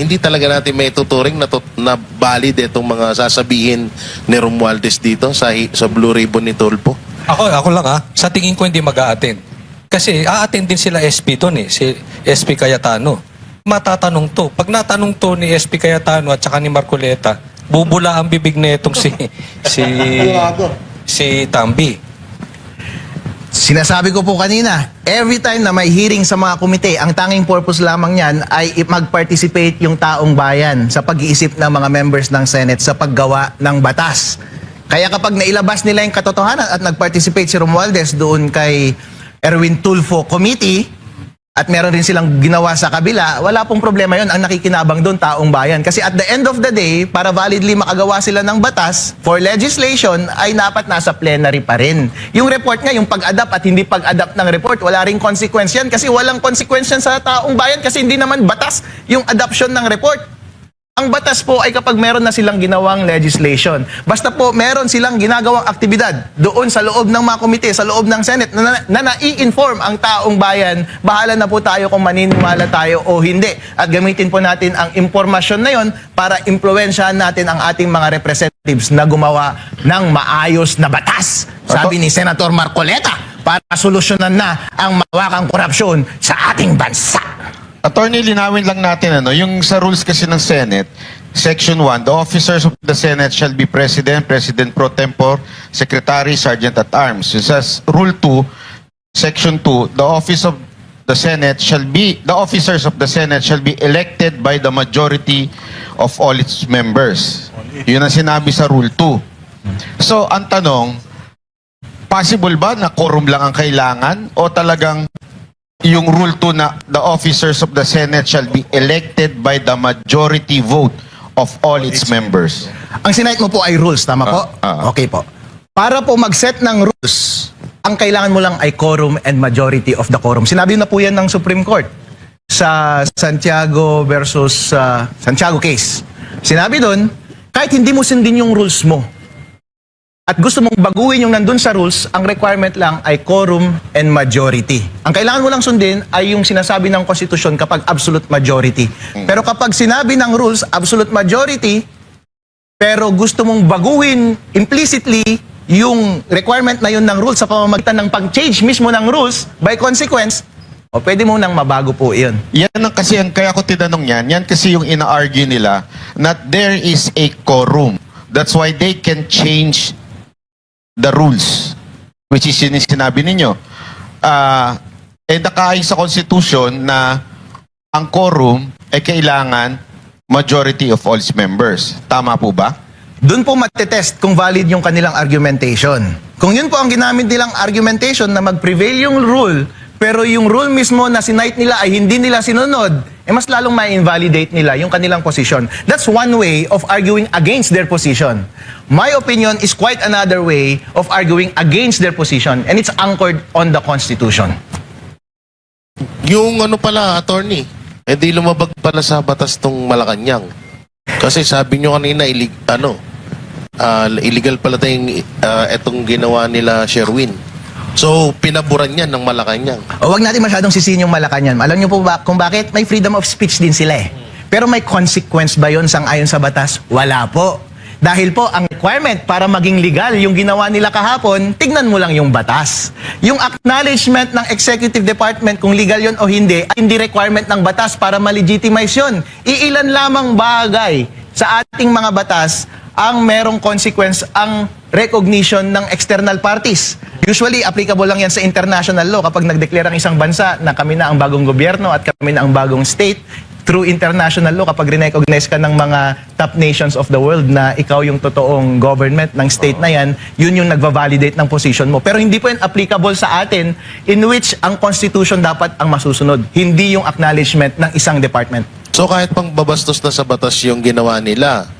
hindi talaga natin may tuturing na valid itong mga sasabihin ni Romualdez dito sa Blue Ribbon ni Tulfo. Ako lang sa tingin ko hindi mag-a-attend. Kasi a-attend din sila SP doon si SP Cayetano. Matatanong to. Pag natanong to ni SP Cayetano at saka ni Marcoleta, bubula ang bibig na itong si Tambi. Sinasabi ko po kanina, every time na may hearing sa mga komite, ang tanging purpose lamang niyan ay mag-participate yung taong bayan sa pag-iisip ng mga members ng Senate sa paggawa ng batas. Kaya kapag nailabas nila yung katotohanan at nag-participate si Romualdez doon kay Erwin Tulfo Committee, at meron rin silang ginawa sa kabila, wala pong problema yon. Ang nakikinabang doon, taong bayan. Kasi at the end of the day, para validly makagawa sila ng batas for legislation, ay dapat nasa plenary pa rin. Yung report nga, yung pag-adapt at hindi pag-adapt ng report, wala ring consequence yan. Kasi walang consequence yan sa taong bayan kasi hindi naman batas yung adoption ng report. Ang batas po ay kapag meron na silang ginawang legislation. Basta po meron silang ginagawang aktibidad doon sa loob ng mga komite, sa loob ng Senate, na nai-inform ang taong bayan, bahala na po tayo kung maniniwala tayo o hindi. At gamitin po natin ang impormasyon na yon para impluwensyahan natin ang ating mga representatives na gumawa ng maayos na batas. Sabi ni Senator Marcoleta, para solusyonan na ang mawakang korupsyon sa ating bansa. Attorney, linawin lang natin yung sa rules kasi ng Senate, Section 1, the officers of the Senate shall be President, President pro tempore, Secretary, Sergeant at Arms. It says Rule 2, Section 2, the officers of the Senate shall be elected by the majority of all its members. Yun ang sinabi sa Rule 2. So, ang tanong, possible ba na quorum lang ang kailangan o talagang yung Rule 2 na the officers of the Senate shall be elected by the majority vote of all its members? Ang sinayit mo po ay rules, tama po? Okay po. Para po mag-set ng rules, ang kailangan mo lang ay quorum and majority of the quorum. Sinabi na po yan ng Supreme Court sa Santiago versus Santiago case. Sinabi doon, kahit hindi mo sundin yung rules mo, at gusto mong baguhin yung nandun sa rules, ang requirement lang ay quorum and majority. Ang kailangan mo lang sundin ay yung sinasabi ng konstitusyon kapag absolute majority. Pero kapag sinabi ng rules, absolute majority, pero gusto mong baguhin implicitly yung requirement na yun ng rules sa pamamagitan ng pag-change mismo ng rules, by consequence, pwede mo nang mabago po yun. Yan ang kasi, kaya ko tinanong yan kasi yung ina-argue nila that there is a quorum. That's why they can change the rules, which is yun yung sinabi ninyo. Nakaayon sa Constitution na ang quorum ay kailangan majority of all its members. Tama po ba? Doon po matetest kung valid yung kanilang argumentation. Kung yun po ang ginamit nilang argumentation na mag-prevail yung rule, pero yung rule mismo na sinight nila ay hindi nila sinunod, mas lalong ma-invalidate nila yung kanilang position. That's one way of arguing against their position. My opinion is quite another way of arguing against their position, and it's anchored on the Constitution. Yung ano pala, attorney, di lumabag pala sa batas tong Malacanang. Kasi sabi nyo kanina, illegal pala tayong etong ginawa nila Sherwin. So, pinaburan yan ng Malacanang. O wag natin masyadong sisihin yung Malacanang. Alam niyo po ba kung bakit? May freedom of speech din sila eh. Pero may consequence ba yun sang-ayon sa batas? Wala po. Dahil po, ang requirement para maging legal yung ginawa nila kahapon, tignan mo lang yung batas. Yung acknowledgement ng executive department kung legal yun o hindi, ay hindi requirement ng batas para ma-legitimize yun. Iilan lamang bagay sa ating mga batas ang merong consequence ang recognition ng external parties. Usually, applicable lang yan sa international law kapag nag-declare ang isang bansa na kami na ang bagong gobyerno at kami na ang bagong state. Through international law, kapag recognize ka ng mga top nations of the world na ikaw yung totoong government ng state na yan, yun yung nagva-validate ng position mo. Pero hindi po yan applicable sa atin in which ang constitution dapat ang masusunod, hindi yung acknowledgement ng isang department. So, kahit pang babastos na sa batas yung ginawa nila,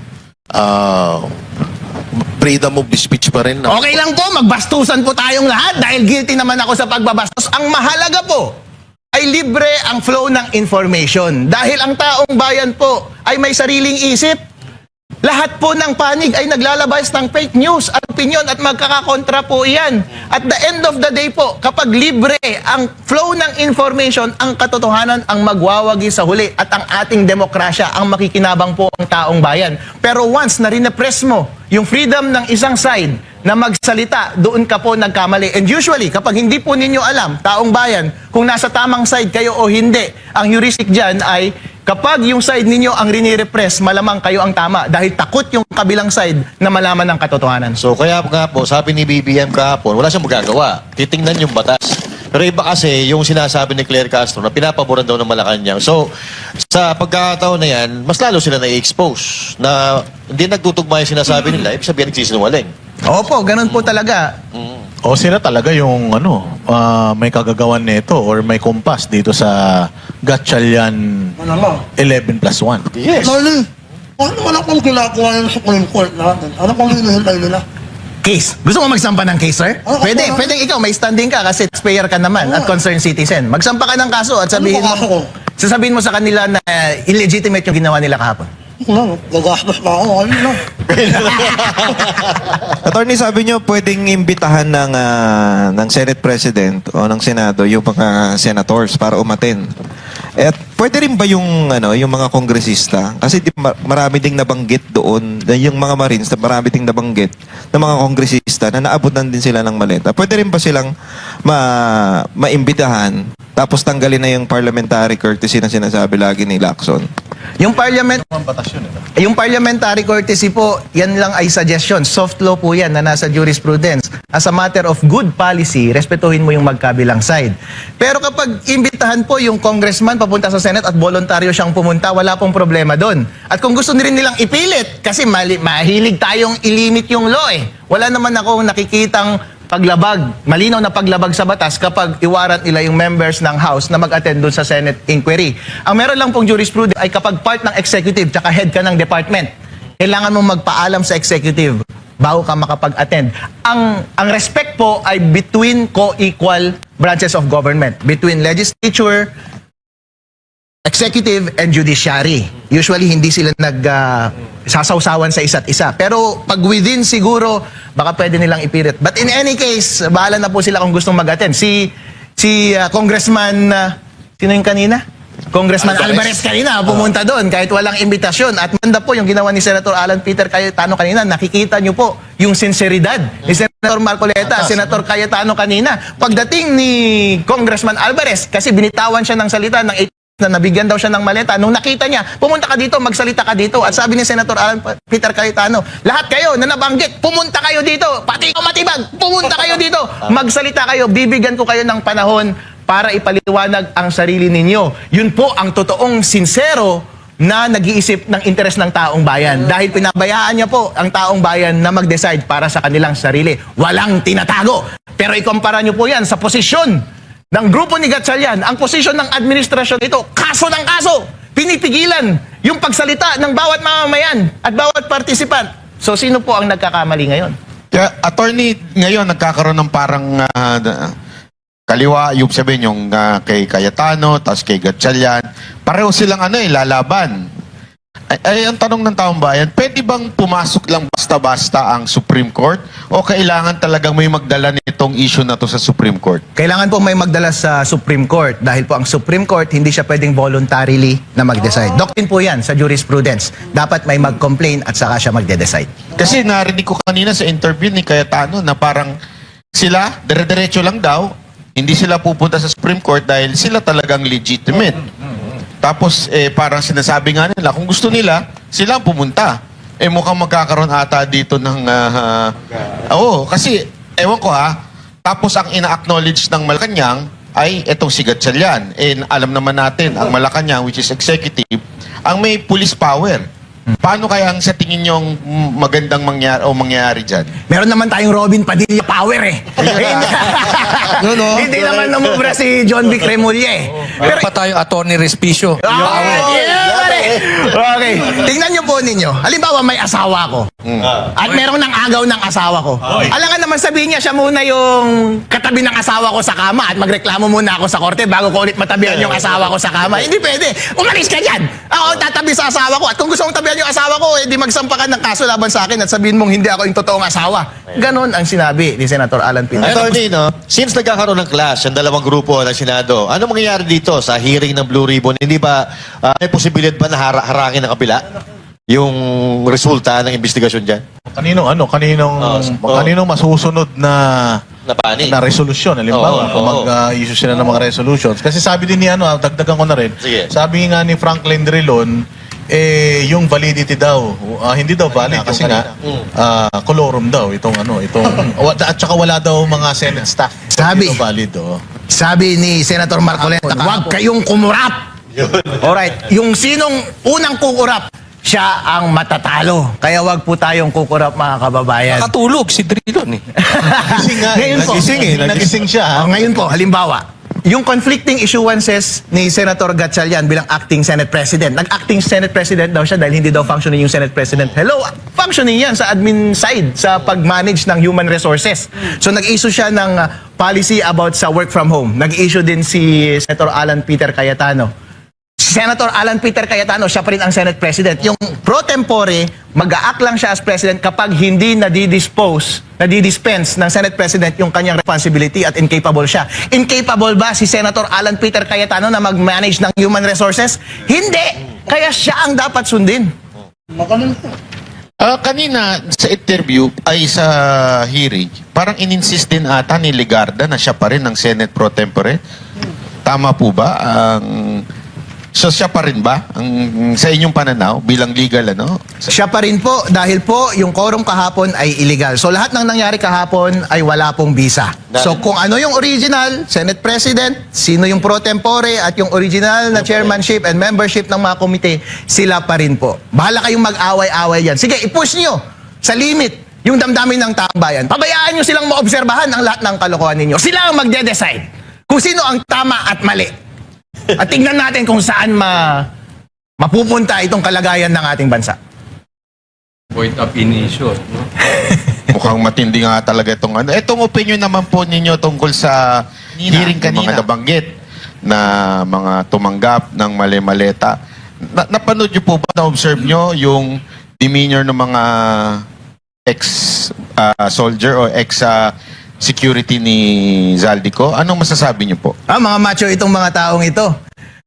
freedom of speech pa rin. Okay lang po, magbastusan po tayong lahat dahil guilty naman ako sa pagbabastos. Ang mahalaga po ay libre ang flow ng information. Dahil ang taong bayan po ay may sariling isip. Lahat po ng panig ay naglalabas ng fake news at opinion at magkakakontra po iyan. At the end of the day po, kapag libre ang flow ng information, ang katotohanan ang magwawagi sa huli at ang ating demokrasya ang makikinabang po ang taong bayan. Pero once na rinepress mo yung freedom ng isang side na magsalita, doon ka po nagkamali. And usually, kapag hindi po ninyo alam, taong bayan, kung nasa tamang side kayo o hindi, ang heuristic dyan ay kapag yung side ninyo ang rinirepress, malamang kayo ang tama dahil takot yung kabilang side na malaman ng katotohanan. So kaya nga po, sabi ni BBM kahapon, wala siyang magagawa. Titingnan yung batas. Pero iba kasi yung sinasabi ni Claire Castro na pinapaboran daw ng Malacanang. So, sa pagkakataon na yan, mas lalo sila na-expose na hindi nagtutugma yung sinasabi nila, ibig sabihin nagsisinungaling. Opo, ganun po talaga. O sila talaga yung may kagagawan nito or may kumpas dito sa Gatchalian Ano lang? 11+1. Yes. Lali, ano wala pong ginagawa yun sa Supreme Court natin? Ano pong hinihintay nila? Case. Gusto mo magsampa ng case, sir? Oo, Pwede, oo. pwedeng ikaw, may standing ka kasi taxpayer ka naman at concerned citizen. Magsampa ka ng kaso at sabihin Ano ba kaso ko? mo, sasabihin mo sa kanila na illegitimate yung ginawa nila kahapon. Ano, gagastos pa ako. Ayun lang. Attorney, sabi nyo, pwedeng imbitahan ng Senate President o ng Senado yung mga senators para umaten. At pwede rin ba yung mga kongresista? Kasi marami ding nabanggit doon, yung mga Marines, marami ding nabanggit ng mga kongresista na naabutan din sila ng maleta. Pwede rin ba silang maimbitahan tapos tanggalin na yung parliamentary courtesy na sinasabi lagi ni Lacson? Yung parliamentary courtesy po, yan lang ay suggestion. Soft law po yan na nasa jurisprudence. As a matter of good policy, respetuhin mo yung magkabilang side. Pero kapag imbitahan po yung congressman papunta sa Senate at voluntaryo siyang pumunta, wala pong problema doon. At kung gusto rin nilang ipilit, kasi mahilig tayong ilimit yung law eh. Wala naman akong nakikitang paglabag, malinaw na paglabag sa batas kapag iwarrant nila yung members ng House na mag-attend doon sa Senate inquiry. Ang meron lang pong jurisprudence ay kapag part ng executive tsaka head ka ng department, kailangan mo magpaalam sa executive bago ka makapag-attend. Ang respect po ay between co-equal branches of government, between legislature, executive, and judiciary. Usually, hindi sila sasawsawan sa isa't isa. Pero pag within siguro, baka pwede nilang ipirit. But in any case, bahala na po sila kung gustong mag-attend. Si Congressman, sino yung kanina? Congressman Alvarez kanina, pumunta doon kahit walang imbitasyon. At manda po yung ginawa ni Senator Alan Peter Cayetano kanina, nakikita nyo po yung sinseridad ni Senator Marcoleta, Senator Cayetano kanina. Pagdating ni Congressman Alvarez, kasi binitawan siya ng salita ng na nabigyan daw siya ng maleta. Nung nakita niya, pumunta ka dito, magsalita ka dito. At sabi ni Senator Alan Peter Cayetano, lahat kayo na nabanggit, pumunta kayo dito. Pati ko matibag, pumunta kayo dito. Magsalita kayo, bibigyan ko kayo ng panahon para ipaliwanag ang sarili ninyo. Yun po ang totoong sincero na nag-iisip ng interes ng taong bayan. Dahil pinabayaan niya po ang taong bayan na mag-decide para sa kanilang sarili. Walang tinatago. Pero ikumpara niyo po yan sa posisyon ng grupo ni Gatchalian. Ang posisyon ng administrasyon ito, kaso ng kaso. Pinipigilan yung pagsalita ng bawat mamamayan at bawat participant. So sino po ang nagkakamali ngayon? Kaya, attorney, ngayon nagkakaroon ng parang kaliwa, yung sabihin yung kay Cayetano, tapos kay Gatchalian. Pareho silang lalaban. Ay, ang tanong ng taong bayan, pwede bang pumasok lang basta-basta ang Supreme Court? O kailangan talagang may magdala nitong issue na to sa Supreme Court? Kailangan po may magdala sa Supreme Court dahil po ang Supreme Court hindi siya pwedeng voluntarily na mag-decide. Doctrine po yan sa jurisprudence. Dapat may mag-complain at saka siya magde-decide. Kasi narinig ko kanina sa interview ni Cayetano na parang sila, dire-diretso lang daw, hindi sila pupunta sa Supreme Court dahil sila talagang legitimate. Tapos, parang sinasabi nga nila, kung gusto nila, sila ang pumunta. Mukhang magkakaroon ata dito ng... Oo, kasi, ewan ko tapos ang ina-acknowledge ng Malacanang ay etong si Gatchalian. Alam naman natin, ang Malacanang, which is executive, ang may police power. Paano kaya ang sa tingin nyo magandang mangyari dyan? Meron naman tayong Robin Padilla power Hindi naman namubra si John Vic Remulla Meron pa tayong Attorney Respicio. Okay. Tingnan niyo po ninyo. Halimbawa may asawa ko. At meron ng agaw ng asawa ko. Alangan naman sabihin niya siya muna yung katabi ng asawa ko sa kama at magreklamo muna ako sa korte bago ko ulit matabihan yung asawa ko sa kama. Hindi pwede. Umalis ka dyan. Ako tatabi sa asawa ko. At kung gusto mong tabihan yung asawa ko, di magsampa ka ng kaso laban sa akin at sabihin mong hindi ako yung totoong asawa. Ganon ang sinabi ni Senator Alan Pinto. Attorney, since nagkakaroon ng clash ang dalawang grupo ng Senado, ano mangyayari dito sa hearing ng Blue Ribbon? Hindi ba may posibilidad ba na harangin ng kabila yung resulta ng investigasyon dyan? Kaninong masusunod na Napani? resolusyon. Halimbawa, kung mag-issue sila ng mga resolutions. Kasi sabi din ni dagdagan ko na rin, Sige. sabi nga ni Franklin Drilon, yung validity daw, hindi daw valid kasi nga, colorum daw, at saka wala daw mga Senate staff. Sabi. Hindi daw valid, Sabi ni Senator Marcoleta, huwag kayong kumurap. Alright, yung sinong unang kukurap, siya ang matatalo. Kaya wag po tayong kukurap, mga kababayan. Nakatulog si Drilon Gising nga, Ngayon po. nagising siya. Ngayon po, halimbawa, yung conflicting issuances ni Senator Gatchalian bilang acting Senate President. Nag-acting Senate President daw siya dahil hindi daw functioning yung Senate President. Hello, functioning yan sa admin side, sa pag-manage ng human resources. So nag-issue siya ng policy about sa work from home. Nag-issue din si Senator Alan Peter Cayetano. Senator Alan Peter Cayetano, siya pa rin ang Senate President. Yung pro tempore, mag-a-act lang siya as President kapag hindi nadidispense ng Senate President yung kanyang responsibility at incapable siya. Incapable ba si Senator Alan Peter Cayetano na mag-manage ng human resources? Hindi! Kaya siya ang dapat sundin. Magaling po. Kanina sa interview ay sa hearing, parang in-insist din ata ni Legarda na siya pa rin ang Senate pro tempore. Tama po ba? So siya pa rin ba sa inyong pananaw bilang legal Siya pa rin po dahil po yung quorum kahapon ay illegal. So lahat ng nangyari kahapon ay wala pong visa. So kung ano yung original, Senate President, sino yung pro tempore at yung original na chairmanship and membership ng mga komite, sila pa rin po. Bahala kayong mag-away-away yan. Sige, i-push nyo sa limit yung damdamin ng taong bayan. Pabayaan nyo silang maobserbahan ang lahat ng kalokohan ninyo. Sila ang magde-decide kung sino ang tama at mali. At tingnan natin kung saan mapupunta itong kalagayan ng ating bansa. Point of initial. Mukhang matindi nga talaga itong Itong opinion naman po ninyo tungkol sa hearing kanina. Mga nabanggit na mga tumanggap ng mali-maleta. Napanood nyo po ba, na-observe nyo yung demeanor ng mga ex-soldier o ex-security ni Zaldico? Anong masasabi nyo po? Mga macho itong mga taong ito.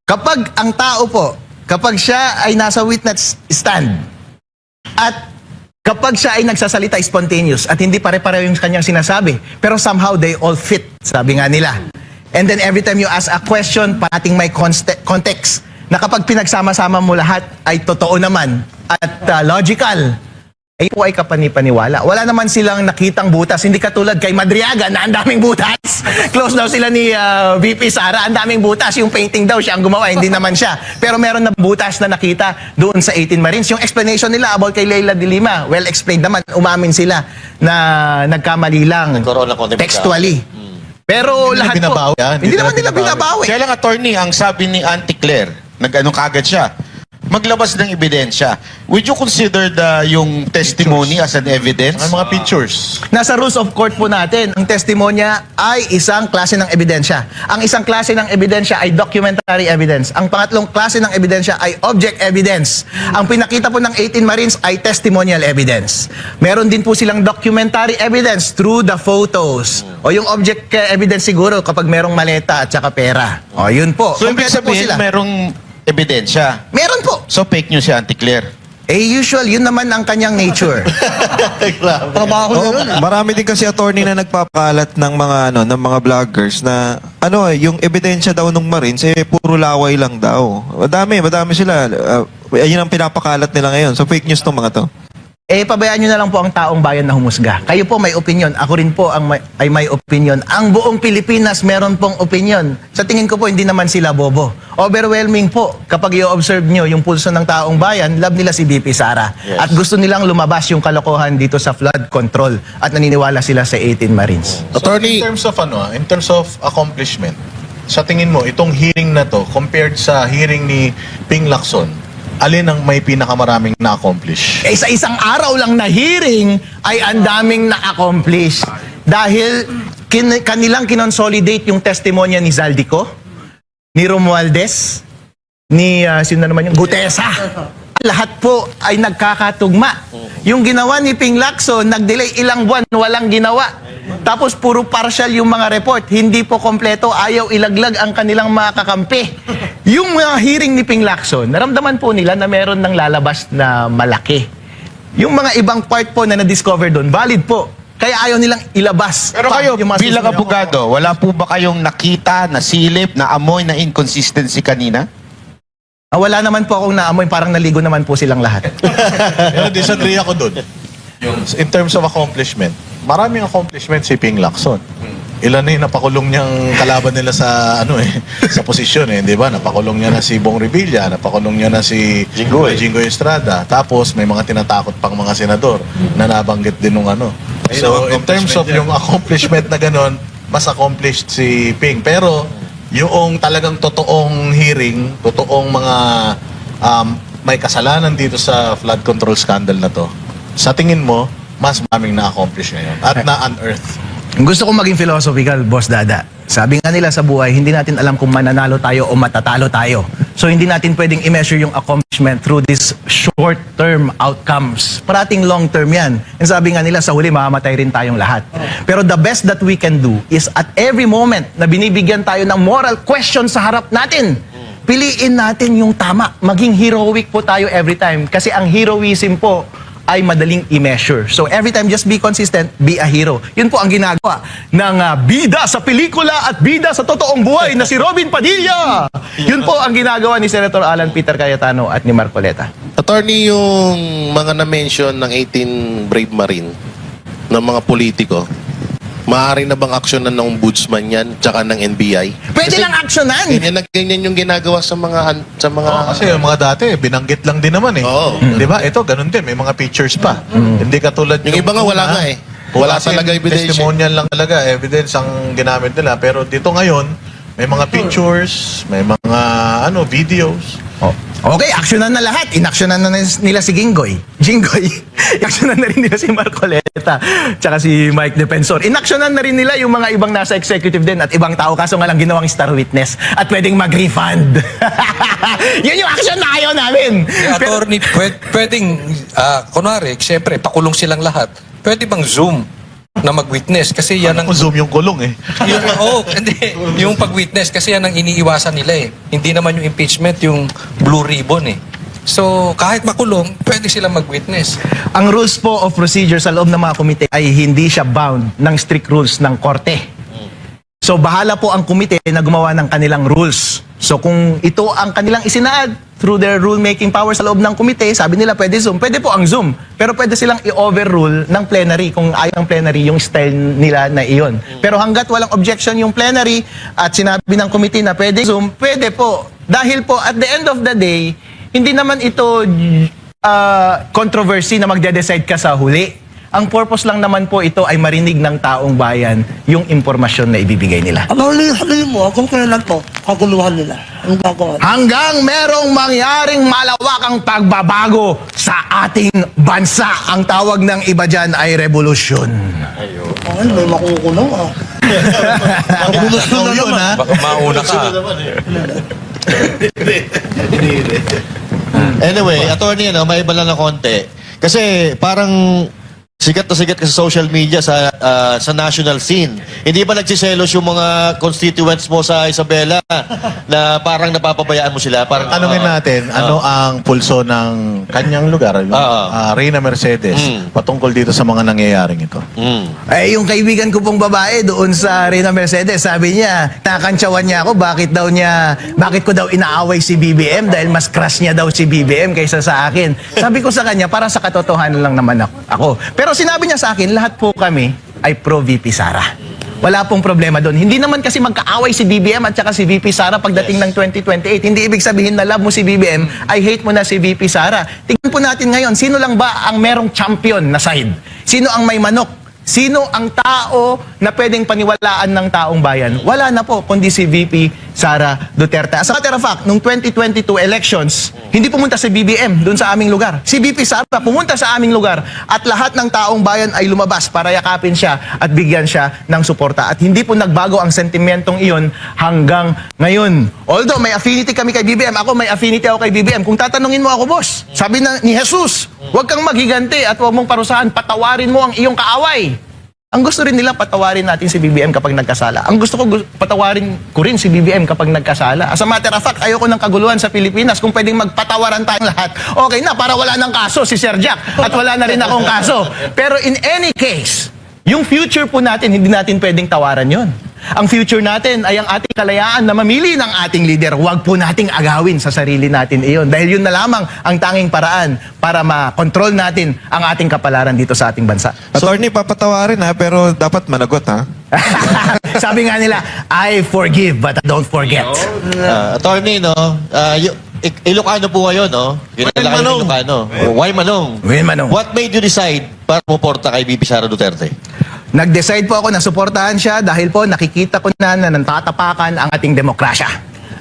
Kapag ang tao po, kapag siya ay nasa witness stand at kapag siya ay nagsasalita spontaneous at hindi pare-pareho yung kanyang sinasabi, pero somehow they all fit, sabi nga nila. And then every time you ask a question, parating may context na kapag pinagsama-sama mo lahat ay totoo naman at logical. ay po ay kapanipaniwala. Wala naman silang nakitang butas. Hindi katulad kay Madriaga na ang daming butas. Close daw sila ni VP Sara. Ang daming butas. Yung painting daw siya ang gumawa. Hindi naman siya. Pero meron na butas na nakita doon sa 18 Marines. Yung explanation nila about kay Leila de Lima, well explained naman. Umamin sila na nagkamali lang. Nagkaroon ng konting Textually. Pero Hindi lahat nila binabawi po, yan. hindi naman nila binabawi. Kaya lang, attorney, ang sabi ni Auntie Claire, nag-ano kagad siya, maglabas ng ebidensya. Would you consider yung testimony as an evidence? Ang mga pictures. Nasa rules of court po natin, ang testimonya ay isang klase ng ebidensya. Ang isang klase ng ebidensya ay documentary evidence. Ang pangatlong klase ng ebidensya ay object evidence. Ang pinakita po ng 18 Marines ay testimonial evidence. Meron din po silang documentary evidence through the photos. O yung object evidence siguro kapag merong maleta at saka pera. O yun po. So, ibig Kompleto po sabihin, sila. merong ebidensya. Meron po. So, fake news si Auntie Claire. Usual, yun naman ang kanyang nature. Trabaho na yun. Marami din kasi attorney na nagpapakalat ng mga ng mga vloggers na yung ebidensya daw ng Marines puro laway lang daw. Madami sila. Ayun ang pinapakalat nila ngayon. So fake news tong mga to. Pabayaan nyo na lang po ang taong bayan na humusga. Kayo po may opinion. Ako rin po ay may opinion. Ang buong Pilipinas meron pong opinion. Sa tingin ko po, hindi naman sila bobo. Overwhelming po. Kapag i-observe nyo yung pulso ng taong bayan, love nila si VP Sara. Yes. At gusto nilang lumabas yung kalokohan dito sa flood control. At naniniwala sila sa 18 Marines. Attorney, So, in terms of accomplishment, sa tingin mo, itong hearing na to, compared sa hearing ni Ping Lacson, alin ang may pinakamaraming na-accomplish? Sa isang araw lang na hearing, ay ang daming na-accomplish. Dahil kanilang kinonsolidate yung testimonya ni Zaldico, ni Romualdez, ni sino na naman yung Gutesa. Lahat po ay nagkakatugma. Yung ginawa ni Ping Lacson, nag-delay ilang buwan, walang ginawa. Tapos puro partial yung mga report, hindi po kompleto, ayaw ilaglag ang kanilang mga kakampi. Yung mga hearing ni Ping Lacson, naramdaman po nila na meron ng lalabas na malaki. Yung mga ibang part po na na-discover doon, valid po. Kaya ayaw nilang ilabas. Pero pa kayo, yung mga bilang susunod. abogado, wala po ba kayong nakita, nasilip, na amoy, na inconsistency kanina? Wala naman po akong naamoy, parang naligo naman po silang lahat. Pero disagree ako dun. In terms of accomplishment, maraming accomplishment si Ping Lacson. Ilan na yung napakulong niyang kalaban nila sa sa posisyon di ba? Napakulong niya na si Bong Revilla, napakulong niya na si Jinggoy Estrada. Tapos may mga tinatakot pang mga senador na nabanggit din nung So in terms of yung accomplishment na ganon, mas accomplished si Ping. Pero yung talagang totoong hearing, totoong mga may kasalanan dito sa flood control scandal na to, sa tingin mo, mas maraming na-accomplish ngayon at na-unearth. Gusto ko maging philosophical, Boss Dada. Sabi nga nila sa buhay, hindi natin alam kung mananalo tayo o matatalo tayo. So hindi natin pwedeng i-measure yung accomplishment through these short-term outcomes. Parating long-term yan. And sabi nga nila, sa huli, mamamatay rin tayong lahat. Pero the best that we can do is at every moment na binibigyan tayo ng moral question sa harap natin, piliin natin yung tama. Maging heroic po tayo every time. Kasi ang heroism po ay madaling i-measure. So every time, just be consistent, be a hero. Yun po ang ginagawa ng bida sa pelikula at bida sa totoong buhay na si Robin Padilla. Yun po ang ginagawa ni Senator Alan Peter Cayetano at ni Marcoleta. attorney, yung mga na-mention ng 18 Brave Marine ng mga politiko, maaari na bang aksyonan ng ombudsman yan tsaka ng NBI? Pwede lang aksyonan. Ganyan yung ginagawa sa mga Kasi yung mga dati, binanggit lang din naman Oo. Di ba? Ito, ganun din. May mga pictures pa. Hindi katulad Yung iba nga wala nga eh. Wala talaga ebidensya. Testimonial lang talaga. Evidence ang ginamit nila. Pero dito ngayon, may mga pictures, may mga videos. Okay, aksyonan na lahat. Inaksyonan na nila si Jinggoy. Inaksyonan na rin nila si Marcoleta. Tsaka si Mike Defensor. Inaksyonan na rin nila yung mga ibang nasa executive din at ibang tao. Kaso nga lang ginawang star witness at pwedeng mag-refund. Yan yung aksyon na ayaw namin. Attorney, pwedeng, kunwari, siyempre, pakulong silang lahat. Pwede bang Zoom na mag-witness? Kasi yan ang... Kung zoom yung kulong Hindi. Yung pag-witness, kasi yan ang iniiwasan nila eh. Hindi naman yung impeachment, yung blue ribbon eh. So, kahit makulong, pwede silang mag-witness. Ang rules po of procedure sa loob ng mga komite ay hindi siya bound ng strict rules ng korte. So bahala po ang komite na gumawa ng kanilang rules. So kung ito ang kanilang isinaad through their rule-making power sa loob ng komite, sabi nila pwede Zoom, pwede po ang Zoom. Pero pwede silang i-overrule ng plenary kung ayaw ng plenary yung style nila na iyon. Pero hanggat walang objection yung plenary at sinabi ng komite na pwede Zoom, pwede po. Dahil po at the end of the day, hindi naman ito controversy na magde-decide ka sa huli. Ang purpose lang naman po ito ay marinig ng taong bayan yung impormasyon na ibibigay nila. Ano sabihin mo kung kailan to, kaguluhan nila? Anong gagawa? Hanggang merong mangyaring malawakang pagbabago sa ating bansa. Ang tawag ng iba dyan ay revolusyon. Ay, may makukulong ah. Revolusyon na naman. Baka mauna ka. Anyway, attorney, may iba lang ng konti. Kasi parang sikat na sikat ka sa social media sa national scene. Hindi ba nagsiselos yung mga constituents mo sa Isabela na parang napapabayaan mo sila? Parang, Tanungin natin, ano ang pulso ng kanyang lugar, yung Reyna Mercedes, patungkol dito sa mga nangyayaring ito? Eh, yung kaibigan ko pong babae doon sa Reyna Mercedes, sabi niya, nakakantsawan niya ako, bakit ko daw inaaway si BBM dahil mas crush niya daw si BBM kaysa sa akin. Sabi ko sa kanya, para sa katotohanan lang naman ako. Pero sinabi niya sa akin, lahat po kami ay pro-VP Sara. Wala pong problema doon. Hindi naman kasi magkaaway si BBM at saka si VP Sara pagdating ng 2028. Hindi ibig sabihin na love mo si BBM, ay hate mo na si VP Sara. Tingnan po natin ngayon, sino lang ba ang merong champion na side? Sino ang may manok? Sino ang tao na pwedeng paniwalaan ng taong bayan? Wala na po, kundi si VP Sara Duterte. As a matter of fact, nung 2022 elections, hindi pumunta si BBM doon sa aming lugar. Si VP Sara pumunta sa aming lugar at lahat ng taong bayan ay lumabas para yakapin siya at bigyan siya ng suporta. At hindi po nagbago ang sentimentong iyon hanggang ngayon. Although may affinity kami kay BBM, ako may affinity ako kay BBM. Kung tatanungin mo ako, boss, sabi ni Jesus, huwag kang maghiganti at huwag mong parusahan, patawarin mo ang iyong kaaway. Ang gusto rin nila, patawarin natin si BBM kapag nagkasala. Ang gusto ko, patawarin ko rin si BBM kapag nagkasala. As a matter of fact, ayoko ng kaguluhan sa Pilipinas. Kung pwedeng magpatawaran tayong lahat, okay na, para wala ng kaso si Sir Jack. At wala na rin akong kaso. Pero in any case, yung future po natin, hindi natin pwedeng tawaran yon. Ang future natin ay ang ating kalayaan na mamili ng ating leader. Huwag po nating agawin sa sarili natin iyon. Dahil yun na lamang ang tanging paraan para ma-control natin ang ating kapalaran dito sa ating bansa. Attorney, papatawarin ha, pero dapat managot ha. Sabi nga nila, I forgive but I don't forget. attorney, Ilocano po kayo, no? Kilala kayo ng Ilocano. Why Manong? Why Manong? What made you decide para puporta kay VP Sara Duterte? Nag-decide po ako na suportahan siya dahil po nakikita ko na natatapakan ang ating demokrasya.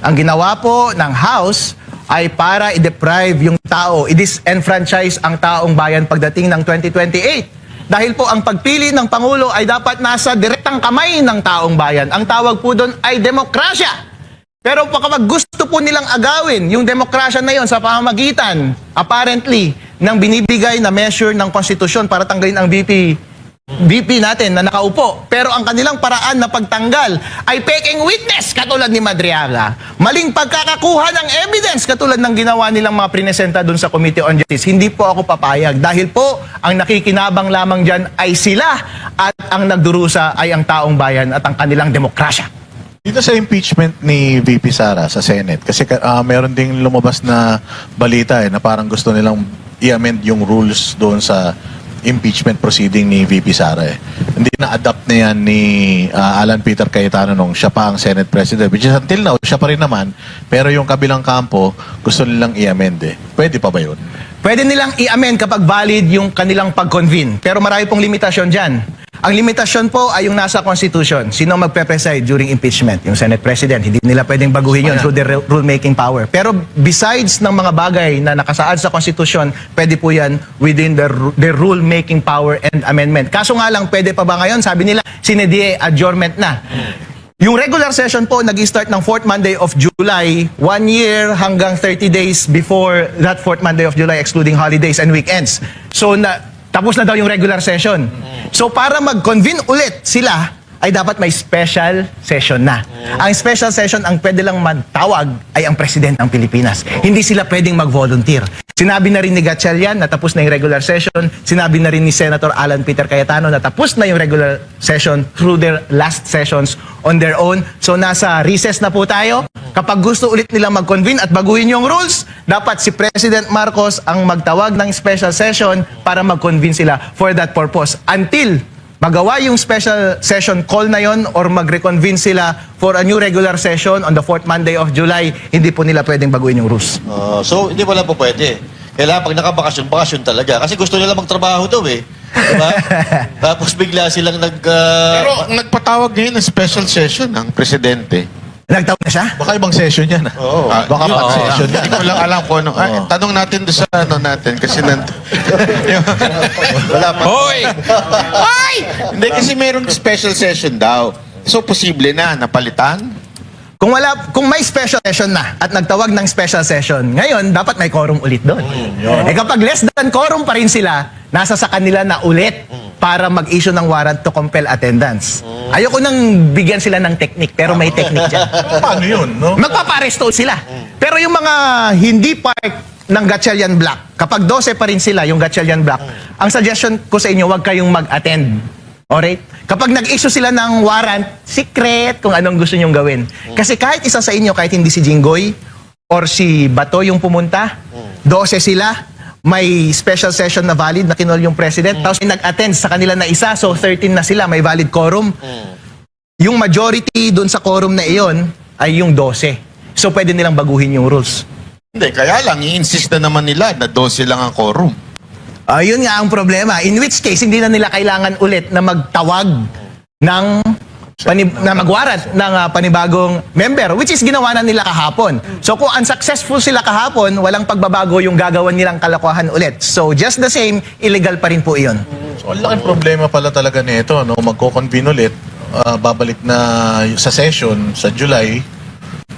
Ang ginawa po ng House ay para i-deprive yung tao, i-disenfranchise ang taong bayan pagdating ng 2028. Dahil po ang pagpili ng Pangulo ay dapat nasa direktang kamay ng taong bayan. Ang tawag po doon ay demokrasya. Pero kapag gusto po nilang agawin yung demokrasya na yon sa pamamagitan, apparently, ng binibigay na measure ng konstitusyon para tanggalin ang VP natin na nakaupo. Pero ang kanilang paraan na pagtanggal ay peking witness katulad ni Madriaga. Maling pagkakakuha ng evidence katulad ng ginawa nilang mga prinesenta dun sa Committee on Justice. Hindi po ako papayag dahil po ang nakikinabang lamang dyan ay sila at ang nagdurusa ay ang taong bayan at ang kanilang demokrasya. Dito sa impeachment ni VP Sara sa Senate, kasi meron ding lumabas na balita na parang gusto nilang i-amend yung rules doon sa impeachment proceeding ni VP Sara. Hindi na-adapt na yan ni Alan Peter Cayetano nung siya pa ang Senate President. Which is until now, siya pa rin naman. Pero yung kabilang kampo, gusto nilang i-amend Pwede pa ba yun? Pwede nilang i-amend kapag valid yung kanilang pag-convene. Pero marami pong limitasyon dyan. Ang limitasyon po ay yung nasa Constitution. Sino magpe-preside during impeachment? Yung Senate President. Hindi nila pwedeng baguhin yun through their rule-making power. Pero besides ng mga bagay na nakasaad sa Constitution, pwede po yan within their rule-making power and amendment. Kaso nga lang, pwede pa ba ngayon? Sabi nila, sinedie adjournment na. Yung regular session po nag-start ng 4th Monday of July, 1 year hanggang 30 days before that 4th Monday of July, excluding holidays and weekends. So, tapos na daw yung regular session. So, para mag-convene ulit sila, ay dapat may special session na. Ang special session, ang pwede lang magtawag ay ang Presidente ng Pilipinas. Hindi sila pwedeng mag-volunteer. Sinabi na rin ni Gatchalian na tapos na yung regular session. Sinabi na rin ni Senator Alan Peter Cayetano na tapos na yung regular session through their last sessions on their own. So nasa recess na po tayo. Kapag gusto ulit nilang mag-convene at baguhin yung rules, dapat si President Marcos ang magtawag ng special session para mag-convene sila for that purpose. Until magawa yung special session call na yon or mag-reconvene sila for a new regular session on the 4th Monday of July, hindi po nila pwedeng baguhin yung rules. So, hindi pala po pwede. Kailangan pag nakabakasyon, bakasyon talaga. Kasi gusto nila magtrabaho daw eh. Diba? Tapos bigla silang Pero nagpatawag ngayon ng special session ang presidente. Nagtawag na siya? Baka ibang session yan. Oo. Baka yun, pang session yan. Hindi ko lang alam kung ano. Tanong natin doon sa ano natin kasi Wala pa. Hoy! Ay! Hindi kasi mayroong special session daw. So posible na napalitan? Kung may special session na at nagtawag ng special session, ngayon dapat may quorum ulit doon. Eh kapag less than quorum pa rin sila, nasa sa kanila na ulit para mag-issue ng warrant to compel attendance. Ayoko nang bigyan sila ng technique, pero may technique dyan. Paano yun, no? Magpaparesto sila. Pero yung mga hindi part ng Gatchalian Block, kapag 12 pa rin sila, yung Gatchalian Block, ang suggestion ko sa inyo, huwag kayong mag-attend. Alright? Kapag nag-issue sila ng warrant, secret kung anong gusto nyong gawin. Kasi kahit isa sa inyo, kahit hindi si Jinggoy or si Bato yung pumunta, 12 sila, may special session na valid na kinol yung president, tapos may nag-attend sa kanila na isa, so 13 na sila, may valid quorum. Yung majority dun sa quorum na iyon ay yung 12. So pwede nilang baguhin yung rules. Hindi, kaya lang, i-insist na naman nila na 12 lang ang quorum. Ayun nga ang problema. In which case, hindi na nila kailangan ulit na magtawag ng na magwarrant ng panibagong member, which is ginawa na nila kahapon. So kung unsuccessful sila kahapon, walang pagbabago yung gagawan nilang kalokohan ulit. So just the same, illegal pa rin po iyon. So, ang laking problema pala talaga nito, no? Magko-convene ulit, babalik na sa session sa July,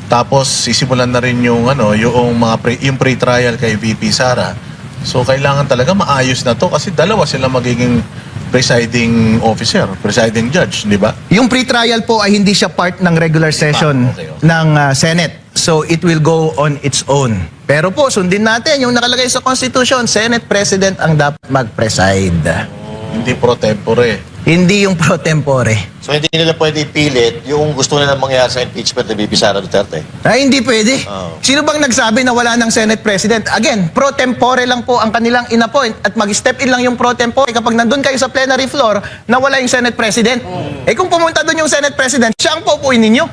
tapos sisimulan na rin yung yung mga yung pre-trial kay VP Sara. So kailangan talaga maayos na to kasi dalawa sila magiging presiding officer, presiding judge, di ba? Yung pre-trial po ay hindi siya part ng regular session Okay. ng Senate. So it will go on its own. Pero po, sundin natin yung nakalagay sa Constitution, Senate President ang dapat mag-preside. Hindi pro tempore. Hindi yung pro tempore. So, hindi nila pwede ipilit yung gusto nila mangyari sa impeachment ni VP Sara Duterte. Ay, hindi pwede. Oh. Sino bang nagsabi na wala ng Senate President? Again, pro tempore lang po ang kanilang inappoint at mag-step in lang yung pro tempore kapag nandun kayo sa plenary floor na wala yung Senate President. Eh kung pumunta doon yung Senate President, siya ang pupuin ninyo.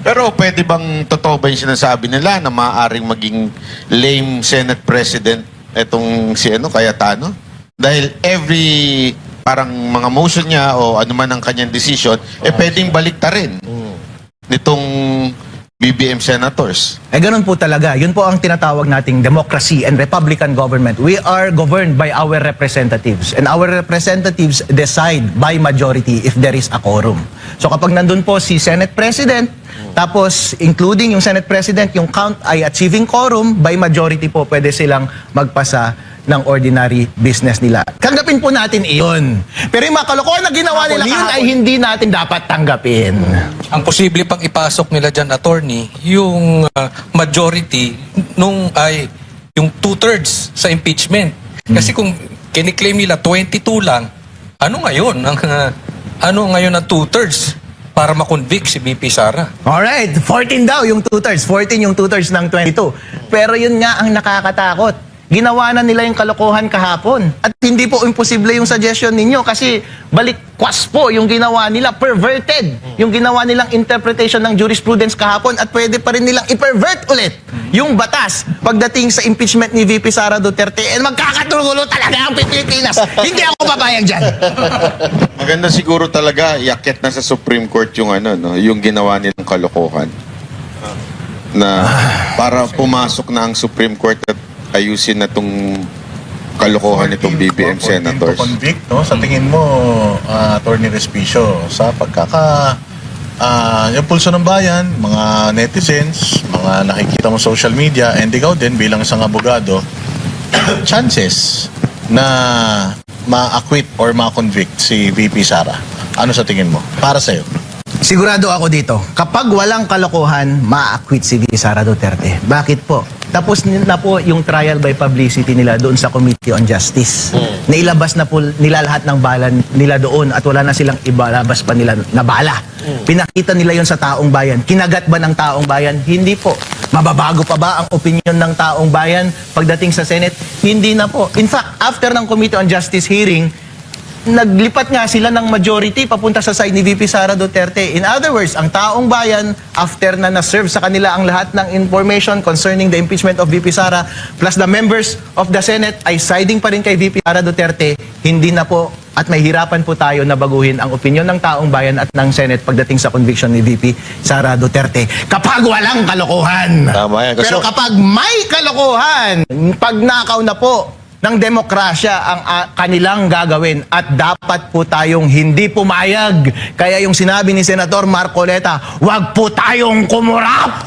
Pero pwede bang totoo ba yung sinasabi nila na maaaring maging lame Senate President etong si Cayetano? Dahil every parang mga motion niya o ano man ang kanyang decision, pwedeng baliktarin nitong BBM senators. Eh ganun po talaga. Yun po ang tinatawag nating democracy and Republican government. We are governed by our representatives. And our representatives decide by majority if there is a quorum. So kapag nandun po si Senate President, tapos including yung Senate President, yung count ay achieving quorum, by majority po pwede silang magpasa ng ordinary business nila. Tanggapin po natin iyon. Pero yung mga kalokohan na ginawa nila yun ay hindi natin dapat tanggapin. Ang posible pang ipasok nila dyan, attorney, yung majority nung ay yung 2/3 sa impeachment. Kasi kung kiniklaim nila 22 lang, ano ngayon ang 2/3 para makonvict si VP Sara? Alright, 14 daw yung 2/3. 14 yung 2/3 ng 22. Pero yun nga ang nakakatakot. Ginawa na nila yung kalokohan kahapon. At hindi po imposible yung suggestion ninyo kasi balikwas po yung ginawa nila, perverted yung ginawa nilang interpretation ng jurisprudence kahapon at pwede pa rin nilang i-pervert ulit yung batas pagdating sa impeachment ni VP Sara Duterte. And magkakatugulo talaga ang Pilipinas. Hindi ako papayag dyan. Maganda siguro talaga iakyat na sa Supreme Court yung yung ginawa nilang kalokohan. Na para pumasok na ang Supreme Court at ayusin na tong kalokohan nitong BBM senators. Convict, no? Sa tingin mo, Attorney Respicio, sa yung pulso ng bayan, mga netizens, mga nakikita mo social media, and ikaw din bilang isang abogado, chances na ma-acquit or ma-convict si VP Sara. Ano sa tingin mo? Para sa'yo. Sigurado ako dito, kapag walang kalokohan, ma-acquit si VP Sara Duterte. Bakit po? tapos na po yung trial by publicity nila doon sa Committee on Justice. Nailabas na po nila lahat ng bala nila doon at wala na silang ibalabas pa nila na bala. Pinakita nila yon sa taong bayan. Kinagat ba ng taong bayan? Hindi po. Mababago pa ba ang opinion ng taong bayan pagdating sa Senate? Hindi na po. In fact, after ng Committee on Justice hearing, naglipat nga sila ng majority papunta sa side ni VP Sara Duterte. In other words, ang taong bayan, after na na-serve sa kanila ang lahat ng information concerning the impeachment of VP Sara, plus the members of the Senate ay siding pa rin kay VP Sara Duterte, hindi na po at may hirapan po tayo na baguhin ang opinion ng taong bayan at ng Senate pagdating sa conviction ni VP Sara Duterte. Kapag walang kalokohan. Tama yan. Kasi- Pero kapag may kalokohan, pagnakaw na po ng demokrasya ang kanilang gagawin at dapat po tayong hindi pumayag. Kaya yung sinabi ni Senator Marcoleta, wag po tayong kumurap!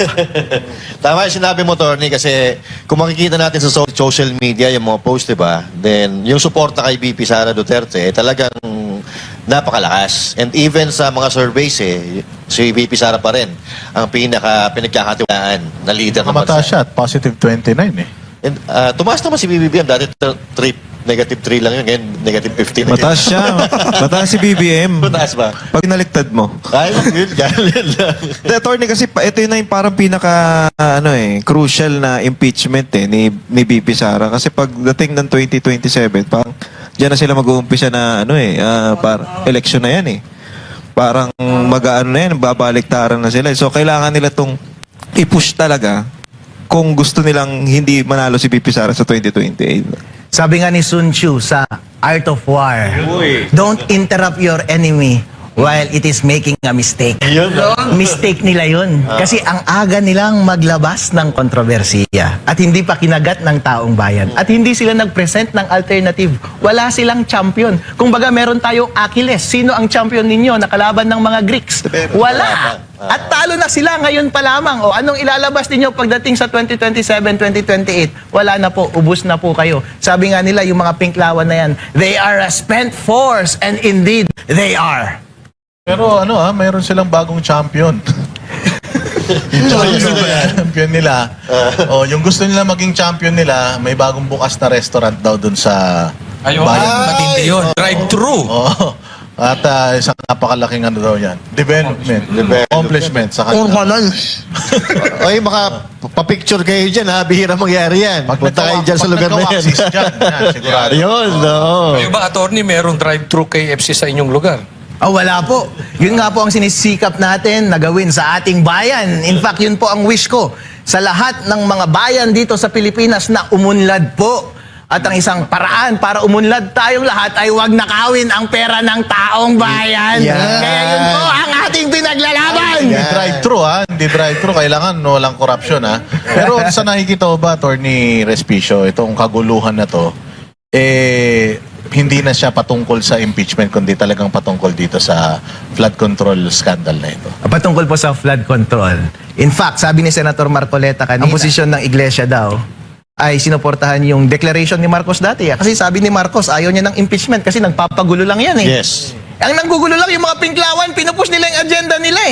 Tama yung sinabi mo, Tony, kasi kung makikita natin sa social media, yung mga post, diba? Then, yung suporta kay VP Sara Duterte, talagang napakalakas. And even sa mga surveys, si VP Sara pa rin ang pinagkakatiwalaan na leader ng Mataas bansa. siya at positive 29 eh. And, tumaas naman si BBM. Dati negative 3 lang yun. Ngayon, negative 15. na Mataas siya. Mataas si BBM. Mataas ba? Pag pinaliktad mo. Ay, yun lang. The attorney kasi ito na yung parang pinaka crucial na impeachment ni BP Sara kasi pagdating ng 2027 parang diyan na sila mag-uumpisa na para election na yan Parang mag-aano na yan, babaliktaran na sila. So kailangan nila tong i-push talaga kung gusto nilang hindi manalo si BP Sara sa 2028. Sabi nga ni Sun Tzu sa Art of War, don't interrupt your enemy while it is making a mistake. Mistake nila yun. Kasi ang aga nilang maglabas ng kontrobersiya at hindi pa kinagat ng taong bayan. At hindi sila nag-present ng alternative. Wala silang champion. Kung baga meron tayong Achilles. Sino ang champion ninyo na kalaban ng mga Greeks? Wala. At talo na sila ngayon pa lamang. O anong ilalabas ninyo pagdating sa 2027, 2028? Wala na po. Ubus na po kayo. Sabi nga nila, yung mga pinklawan na yan, they are a spent force. And indeed, they are. Pero mayroon silang bagong champion. Champion nila. Yung gusto nila maging champion nila, may bagong bukas na restaurant daw dun sa Ayun, matindi yun. Drive-thru. At isang napakalaking daw yan. Development. Accomplishment sa kanila. Organize. Oy, pa-picture kayo dyan, ha? Bihira mangyari yan. Punta kayo dyan sa lugar na yan. Sigurado. Yun, no. Kayo ba, attorney, merong drive-thru KFC sa inyong lugar? Wala po. Yun nga po ang sinisikap natin na gawin sa ating bayan. In fact, yun po ang wish ko sa lahat ng mga bayan dito sa Pilipinas na umunlad po. At ang isang paraan para umunlad tayong lahat ay huwag nakawin ang pera ng taong bayan. Kaya yun po ang ating pinaglalaban. Hindi drive-thru Hindi drive-thru. Kailangan walang corruption Pero sa nakikita ko ba, Attorney Respicio, itong kaguluhan na to, hindi na siya patungkol sa impeachment kundi talagang patungkol dito sa flood control scandal na ito. Patungkol po sa flood control. In fact, sabi ni Senator Marcoleta kanina, ang posisyon ng iglesia daw ay sinuportahan yung declaration ni Marcos dati. Kasi sabi ni Marcos, ayaw niya ng impeachment kasi nagpapagulo lang yan Yes. Ang nanggugulo lang yung mga pinklawan, pinupush nila yung agenda nila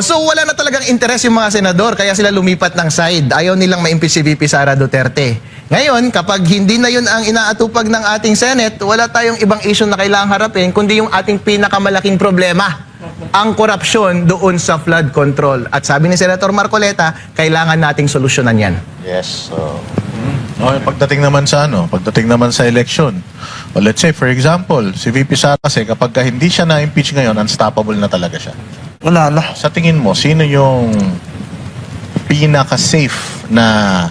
so wala na talagang interes yung mga senador, kaya sila lumipat ng side. Ayaw nilang ma-impeach si VP Sara Duterte. Ngayon, kapag hindi na yun ang inaatupag ng ating Senate, wala tayong ibang issue na kailangang harapin, kundi yung ating pinakamalaking problema, ang korupsyon doon sa flood control. At sabi ni Senator Marcoleta, kailangan nating solusyonan yan. Yes. Pagdating naman sa election. Let's say, for example, si VP Sara kasi kapag hindi siya na-impeach ngayon, unstoppable na talaga siya. Wala na. Sa tingin mo, sino yung pinaka-safe na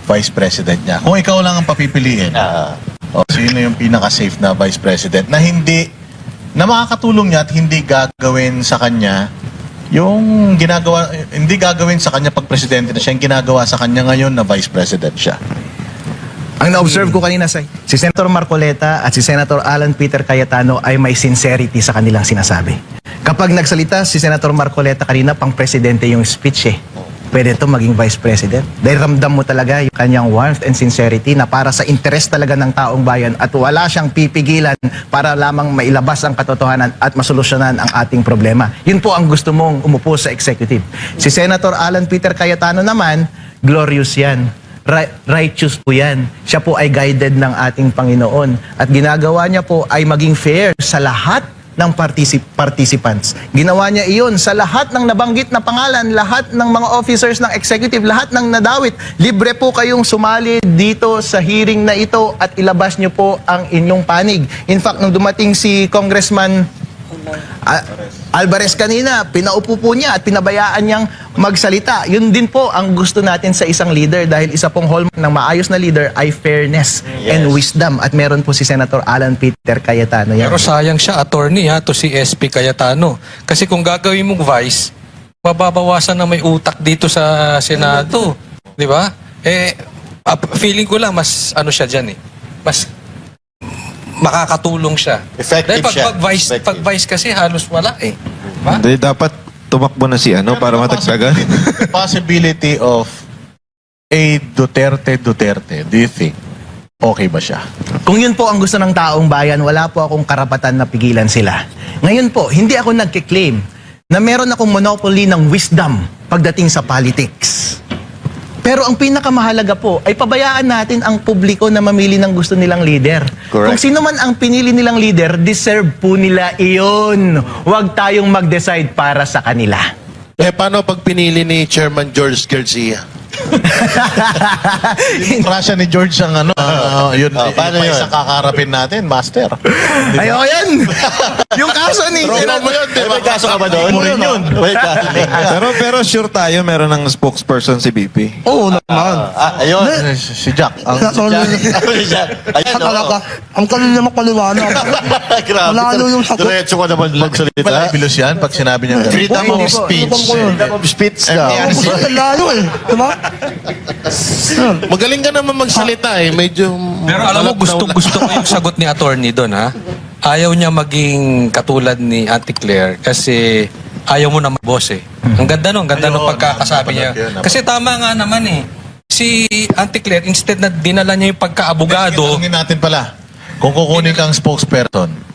vice president niya? Kung ikaw lang ang papipiliin, sino yung pinaka-safe na vice president na makakatulong niya at hindi gagawin sa kanya yung hindi gagawin sa kanya pag presidente na siya, yung ginagawa sa kanya ngayon na vice president siya? Ang na-observe ko kanina si Senator Marcoleta at si Senator Alan Peter Cayetano ay may sincerity sa kanilang sinasabi. Kapag nagsalita si Senator Marcoleta kanina, pang presidente yung speech Pwede ito maging vice president. Dahil ramdam mo talaga yung kanyang warmth and sincerity na para sa interes talaga ng taong bayan at wala siyang pipigilan para lamang mailabas ang katotohanan at masolusyonan ang ating problema. Yun po ang gusto mong umupo sa executive. Si Senator Alan Peter Cayetano naman, glorious yan. Righteous po yan. Siya po ay guided ng ating Panginoon. At ginagawa niya po ay maging fair sa lahat ng participants. Ginawa niya iyon sa lahat ng nabanggit na pangalan, lahat ng mga officers ng executive, lahat ng nadawit. Libre po kayong sumali dito sa hearing na ito at ilabas niyo po ang inyong panig. In fact, nung dumating si Congressman Alvarez kanina, pinaupo po niya at pinabayaan niyang magsalita. Yun din po ang gusto natin sa isang leader dahil isa pong hallmark ng maayos na leader ay fairness and wisdom. At meron po si Senator Alan Peter Cayetano yan. Pero sayang siya, attorney ha, to si SP Cayetano. Kasi kung gagawin mong vice, mababawasan na may utak dito sa Senado. Di ba? Feeling ko lang mas ano siya dyan eh. Mas makakatulong siya. Effective Dahil siya. pag vice kasi halos wala eh. Diba? Hindi, dapat tumakbo na si para matagtagan. Possibility of a Duterte. Do you think okay ba siya? Kung yun po ang gusto ng taong bayan, wala po akong karapatan na pigilan sila. Ngayon po, hindi ako nagkiklaim na meron akong monopoly ng wisdom pagdating sa politics. Pero ang pinakamahalaga po ay pabayaan natin ang publiko na mamili ng gusto nilang leader. Correct. Kung sino man ang pinili nilang leader, deserve po nila iyon. Huwag tayong mag-decide para sa kanila. Paano pag pinili ni Chairman George Garcia? Rasya ni George ang yun, paano yun? isang kakarapin natin, master. Ayoko yan! Yung kaso ni... May kaso ka ba doon? Mo rin yun. May kaso. pero sure tayo, meron ng spokesperson si BP. Oo naman. Ayun. Si Jack. Ayan, Talaga, ang kanina mapaliwanag. Grabe. Malalo yung sagot. Diretso ka naman magsalita. Malabilos yan pag sinabi niya. Freedom of Hindi po. speech. Freedom of speech daw. Ang layo eh. Diba? Magaling ka naman magsalita eh. Medyo... Pero alam mo, gusto ko yung sagot ni attorney doon ha. Ayaw niya maging katulad ni Auntie Claire kasi ayaw mo na mag-boss eh. Ang ganda nun, Ayun, pagkakasabi niya. napanood yun, Kasi tama nga naman eh. Si Auntie Claire, instead na dinala niya yung pagka-abogado, Tanungin natin pala, kung kukunin kang spokesperson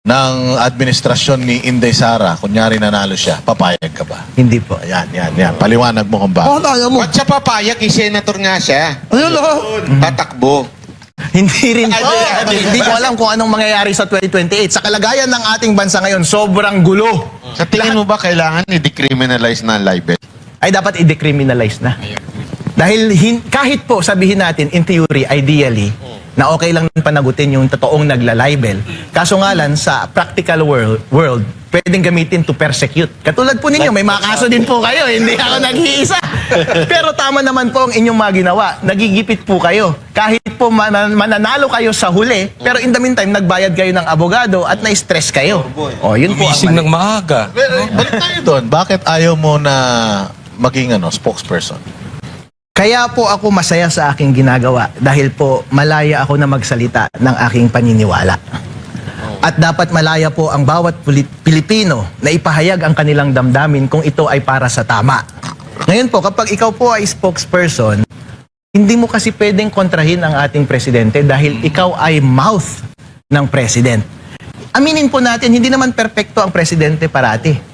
ng administrasyon ni Inday Sara, kunyari nanalo siya, papayag ka ba? Hindi po. Ayan. Paliwanag mo kung Bakit bakit. ayaw mo? Ba't siya papayag? Senator nga siya. Ayun oh. Tatakbo. Hindi rin po. Hindi ko alam kung anong mangyayari sa 2028. Sa kalagayan ng ating bansa ngayon, sobrang gulo. Sa tingin mo ba kailangan i-decriminalize na libel? Ay dapat i-decriminalize na. Dahil kahit po sabihin natin, in theory, ideally, na okay lang panagutin yung totoong nagla-libel. Kaso nga lang, sa practical world, pwedeng gamitin to persecute. Katulad po ninyo, may mga kaso din po kayo, hindi ako nag-iisa. Pero tama naman po ang inyong mga ginawa. Nagigipit po kayo. Kahit po mananalo kayo sa huli, pero in the meantime, nagbayad kayo ng abogado at na-stress kayo. O, yun po ang gumising mali. ng maaga. Balik tayo doon. Bakit ayaw mo na maging spokesperson? Kaya po ako masaya sa aking ginagawa dahil po malaya ako na magsalita ng aking paniniwala. At dapat malaya po ang bawat Pilipino na ipahayag ang kanilang damdamin kung ito ay para sa tama. Ngayon po, kapag ikaw po ay spokesperson, hindi mo kasi pwedeng kontrahin ang ating presidente dahil ikaw ay mouth ng president. Aminin po natin, hindi naman perpekto ang presidente parati.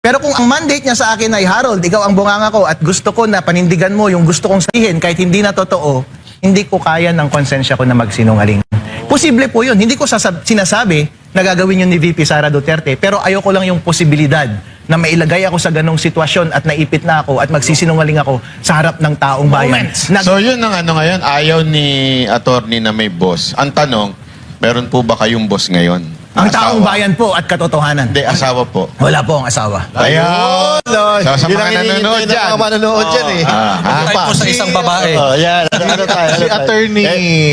Pero kung ang mandate niya sa akin ay, Harold, ikaw ang bunganga ko at gusto ko na panindigan mo yung gusto kong sabihin kahit hindi na totoo, hindi ko kaya ng konsensya ko na magsinungaling. Posible po yun. Hindi ko sinasabi na gagawin yun ni VP Sara Duterte, pero ayoko lang yung posibilidad na mailagay ako sa ganong sitwasyon at naipit na ako at magsisinungaling ako sa harap ng taong bayan. So yun ang ngayon, ayaw ni attorney na may boss. Ang tanong, meron po ba kayong boss ngayon? Ang taong Asawa? bayan po at katotohanan. Hindi, asawa po. Wala po ang asawa. Ayun! So, sa Yun mga ang hinihintay nanonood ng dyan. mga manonood dyan eh. Tayo po sa isang babae. Oh, yan. Ano tayo? Si attorney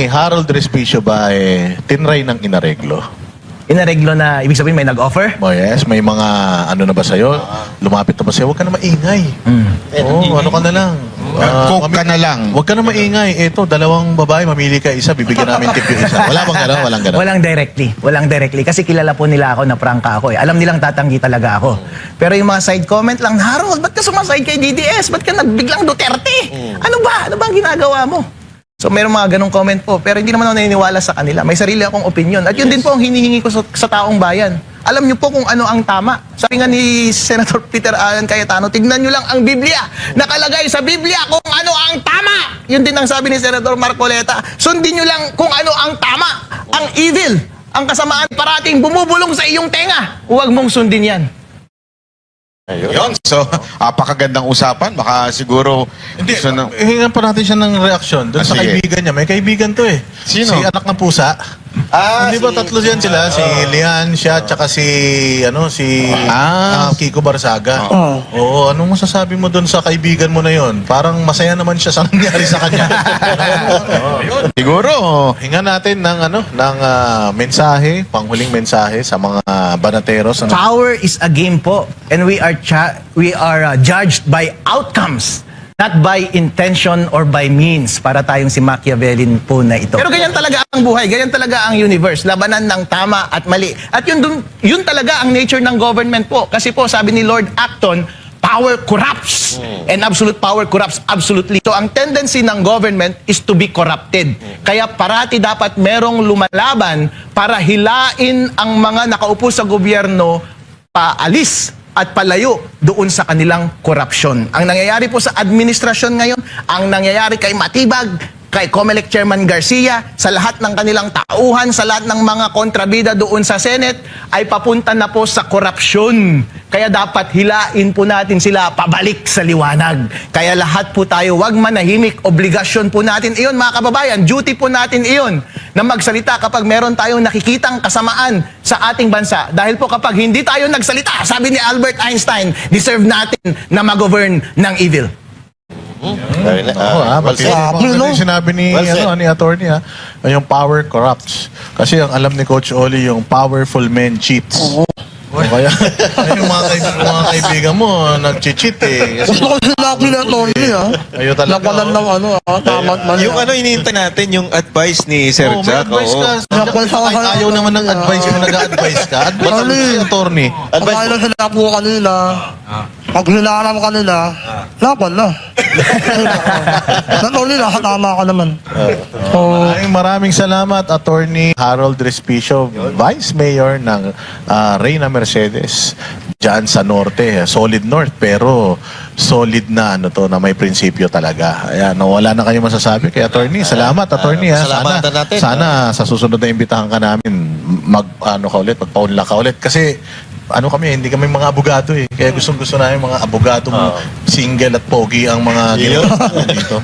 Harold Respicio ba tinry ng inareglo? Inareglo na, ibig sabihin may nag-offer? Oh yes, may mga na ba sa'yo? Lumapit na ba sa'yo? Huwag ka na maingay. Ano ka na lang? Cook ka na lang. Huwag ka na maingay. Ito, dalawang babae, mamili ka isa, bibigyan namin tip yung isa. Wala bang gano'n? Walang gano'n. Walang directly. Kasi kilala po nila ako na prangka ako eh. Alam nilang tatanggi talaga ako. Pero yung mga side comment lang, Harold, ba't ka sumaside kay DDS? Ba't ka nagbiglang Duterte? Ano ba? Ano ba ang ginagawa mo? So mayroong mga ganong comment po. Pero hindi naman ako naniniwala sa kanila. May sarili akong opinion. At yun din po ang hinihingi ko sa taong bayan. alam niyo po kung ano ang tama. Sabi nga ni Senator Peter Alan Cayetano, tignan niyo lang ang Biblia. Nakalagay sa Biblia kung ano ang tama. Yun din ang sabi ni Senator Marcoleta. Sundin niyo lang kung ano ang tama. Ang evil, ang kasamaan parating bumubulong sa iyong tenga. Huwag mong sundin yan. Yun. So, apakagandang usapan. Baka siguro... Hindi, gusto na- hingan pa natin siya ng reaksyon doon sa sige. kaibigan niya. May kaibigan to eh. Sino? Si anak ng pusa. Hindi ba tatlo yan sila? Si Lian, siya, tsaka si Kiko Barsaga. Oo, anong masasabi mo doon sa kaibigan mo na yon? Parang masaya naman siya sa nangyari sa kanya. Siguro. Hingan natin ng mensahe, panghuling mensahe sa mga banateros. Power is a game po, and we are judged by outcomes, not by intention or by means, para tayong si Machiavellian po na ito. Pero ganyan talaga ang buhay, ganyan talaga ang universe, labanan ng tama at mali. At yun talaga ang nature ng government po. Kasi po sabi ni Lord Acton, power corrupts and absolute power corrupts absolutely. So ang tendency ng government is to be corrupted. Kaya parati dapat merong lumalaban para hilain ang mga nakaupo sa gobyerno paalis at palayo doon sa kanilang korupsyon. Ang nangyayari po sa administrasyon ngayon, ang nangyayari kay Matibag, kay COMELEC Chairman Garcia, sa lahat ng kanilang tauhan, sa lahat ng mga kontrabida doon sa Senate, ay papunta na po sa korupsyon. Kaya dapat hilain po natin sila pabalik sa liwanag. Kaya lahat po tayo, wag manahimik, obligasyon po natin iyon, mga kababayan, duty po natin iyon, na magsalita kapag meron tayong nakikitang kasamaan sa ating bansa. Dahil po kapag hindi tayo nagsalita, sabi ni Albert Einstein, deserve natin na mag-govern ng evil. Well said. Yung sinabi ni, Well said. ni attorney, yung power corrupts. Kasi ang alam ni Coach Oli, yung powerful men cheats. Kaya yung mga kaibigan mo, nag-cheat eh. Kasi Gusto ko sinabi na Tony, Ayaw talaga, Nakalan ng tamang mali. Yung hinihintay natin, yung advice ni Sir may Jack. advice ka. Kahit ayaw naman ng advice kung nag-a-advise ka. Advice Ano si eh? attorney. Ang kaya na sinabi ko kanina, pag hinaram kanila, laban na. Na Tony, nakatama ka naman. Maraming salamat, Attorney Harold Respicio, Vice Mayor ng Reyna Mercedes, dyan sa Norte. Solid North, pero solid na na may prinsipyo talaga. Ayan, wala na kayo masasabi kay Attorney. Salamat, Attorney. Salamatan natin. Sana sa susunod na imbitahan ka namin, magpaunla ka ulit. Kasi hindi kami mga abogado eh. Kaya gusto namin mga abogado single at pogi ang mga ginawa dito.